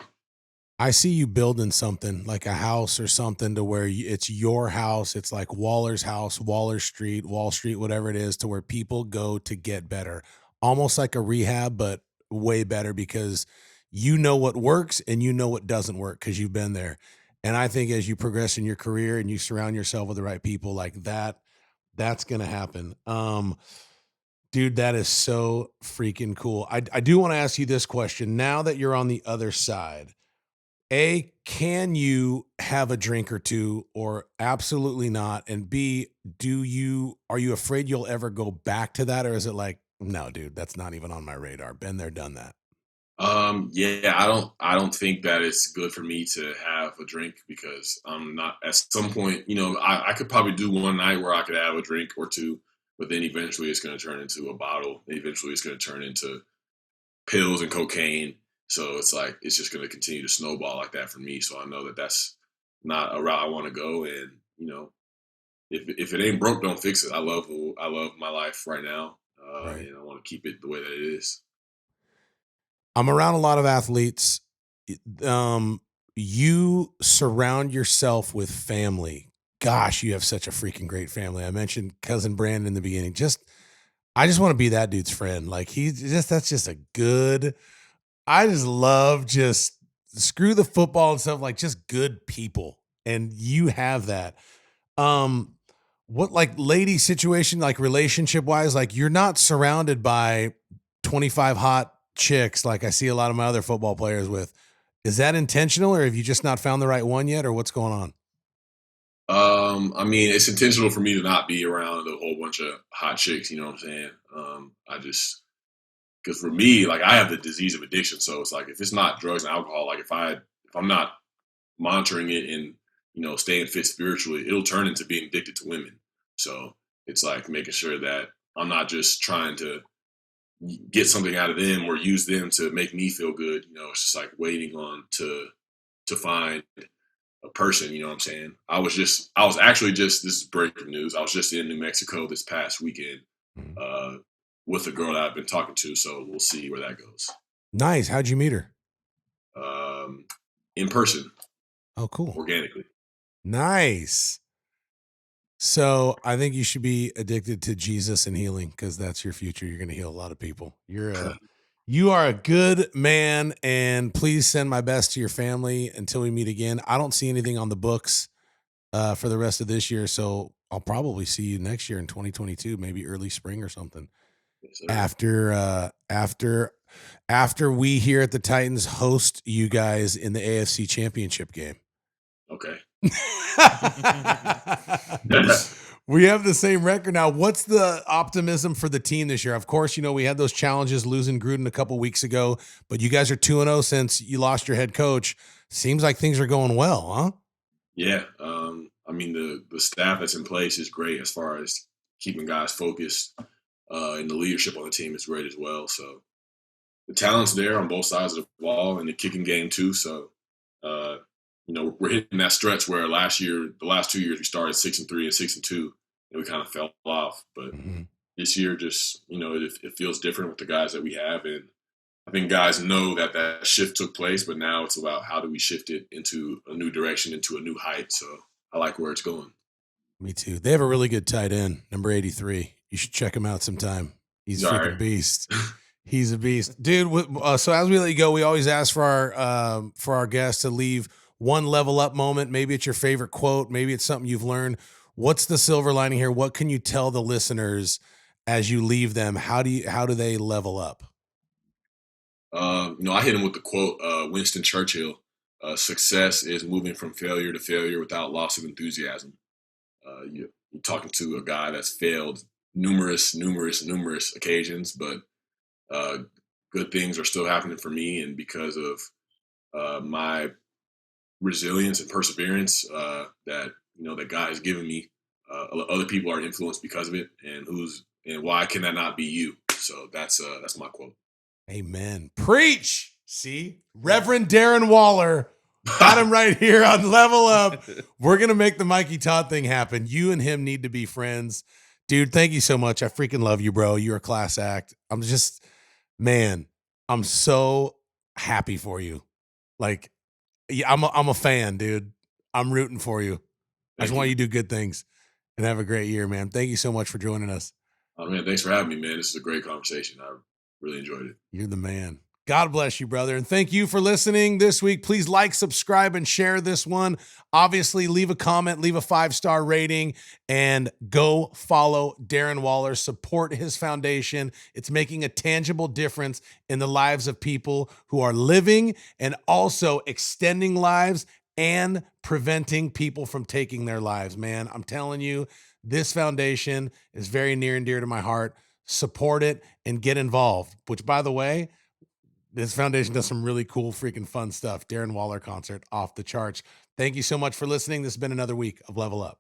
I see you building something like a house or something to where it's your house. It's like Waller's house, Waller Street, Wall Street, whatever it is, to where people go to get better. Almost like a rehab, but way better because you know what works and you know what doesn't work because you've been there. And I think as you progress in your career and you surround yourself with the right people like that, that's going to happen. Dude, that is so freaking cool. I do want to ask you this question now that you're on the other side. A, can you have a drink or two or absolutely not? And B, are you afraid you'll ever go back to that? Or is it like, no, dude, that's not even on my radar. Been there, done that. Yeah, I don't think that it's good for me to have a drink because I'm not at some point, I could probably do one night where I could have a drink or two, but then eventually it's going to turn into a bottle. Eventually it's going to turn into pills and cocaine. So it's like, it's just going to continue to snowball like that for me. So I know that that's not a route I want to go. And, if it ain't broke, don't fix it. I love my life right now. Right. And I want to keep it the way that it is. I'm around a lot of athletes. Um, you surround yourself with family. Gosh, you have such a freaking great family. I mentioned cousin Brandon in the beginning. I just want to be that dude's friend. Like that's just a good, I just love just screw the football and stuff, like just good people. And you have that. Um, what like lady situation, like relationship wise, like you're not surrounded by 25 hot chicks like I see a lot of my other football players with. Is that intentional or have you just not found the right one yet or what's going on? I mean, it's intentional for me to not be around a whole bunch of hot chicks. You know what I'm saying? I just because for me, like I have the disease of addiction, so it's like if it's not drugs and alcohol, like if I'm not monitoring it and staying fit spiritually, it'll turn into being addicted to women. So it's like making sure that I'm not just trying to get something out of them or use them to make me feel good. It's just like waiting on to find a person. You know what I'm saying? I was actually just, this is breaking news. I was just in New Mexico this past weekend Mm. uh, with a girl that I've been talking to. So we'll see where that goes. Nice. How'd you meet her? In person, Oh, cool. organically. Nice. So I think you should be addicted to Jesus and healing because that's your future. You're going to heal a lot of people. You are a good man, and please send my best to your family until we meet again. I don't see anything on the books for the rest of this year, so I'll probably see you next year in 2022, maybe early spring or something. Yes, sir. After we here at the Titans host you guys in the AFC Championship game. Okay. We have the same record now. What's the optimism for the team this year? Of course, we had those challenges losing Gruden a couple weeks ago, but you guys are 2-0 since you lost your head coach. Seems like things are going well, huh? Yeah. I mean, the staff that's in place is great as far as keeping guys focused, and the leadership on the team is great as well. So the talent's there on both sides of the ball, and the kicking game too. So, we're hitting that stretch where the last 2 years, we started 6-3 and 6-2, and we kind of fell off. But this year, just it feels different with the guys that we have, and I think guys know that shift took place. But now it's about how do we shift it into a new direction, into a new height. So I like where it's going. Me too. They have a really good tight end, number 83. You should check him out sometime. He's a freaking right. beast. He's a beast, dude. So as we let you go, we always ask for our guests to leave one level up moment. Maybe it's your favorite quote. Maybe it's something you've learned. What's the silver lining here? What can you tell the listeners as you leave them? How do they level up? I hit him with the quote, Winston Churchill: "Success is moving from failure to failure without loss of enthusiasm." You're talking to a guy that's failed numerous occasions, but good things are still happening for me, and because of my resilience and perseverance that God has given me, other people are influenced because of it, and why can that not be you? So that's my quote. Amen. Preach. See, Reverend Darren Waller. Got him right here on Level Up. We're going to make the Mikey Todd thing happen. You and him need to be friends. Dude, thank you so much. I freaking love you, bro. You're a class act. I'm so happy for you. Like, yeah, I'm a fan, dude. I'm rooting for you. I just want you to do good things and have a great year, man. Thank you so much for joining us. Oh, man, thanks for having me, man. This is a great conversation. I really enjoyed it. You're the man. God bless you, brother. And thank you for listening this week. Please like, subscribe, and share this one. Obviously, leave a comment, leave a 5-star rating, and go follow Darren Waller. Support his foundation. It's making a tangible difference in the lives of people who are living and also extending lives and preventing people from taking their lives, man. I'm telling you, this foundation is very near and dear to my heart. Support it and get involved, which, by the way, this foundation does some really cool, freaking fun stuff. Darren Waller concert off the charts. Thank you so much for listening. This has been another week of Level Up.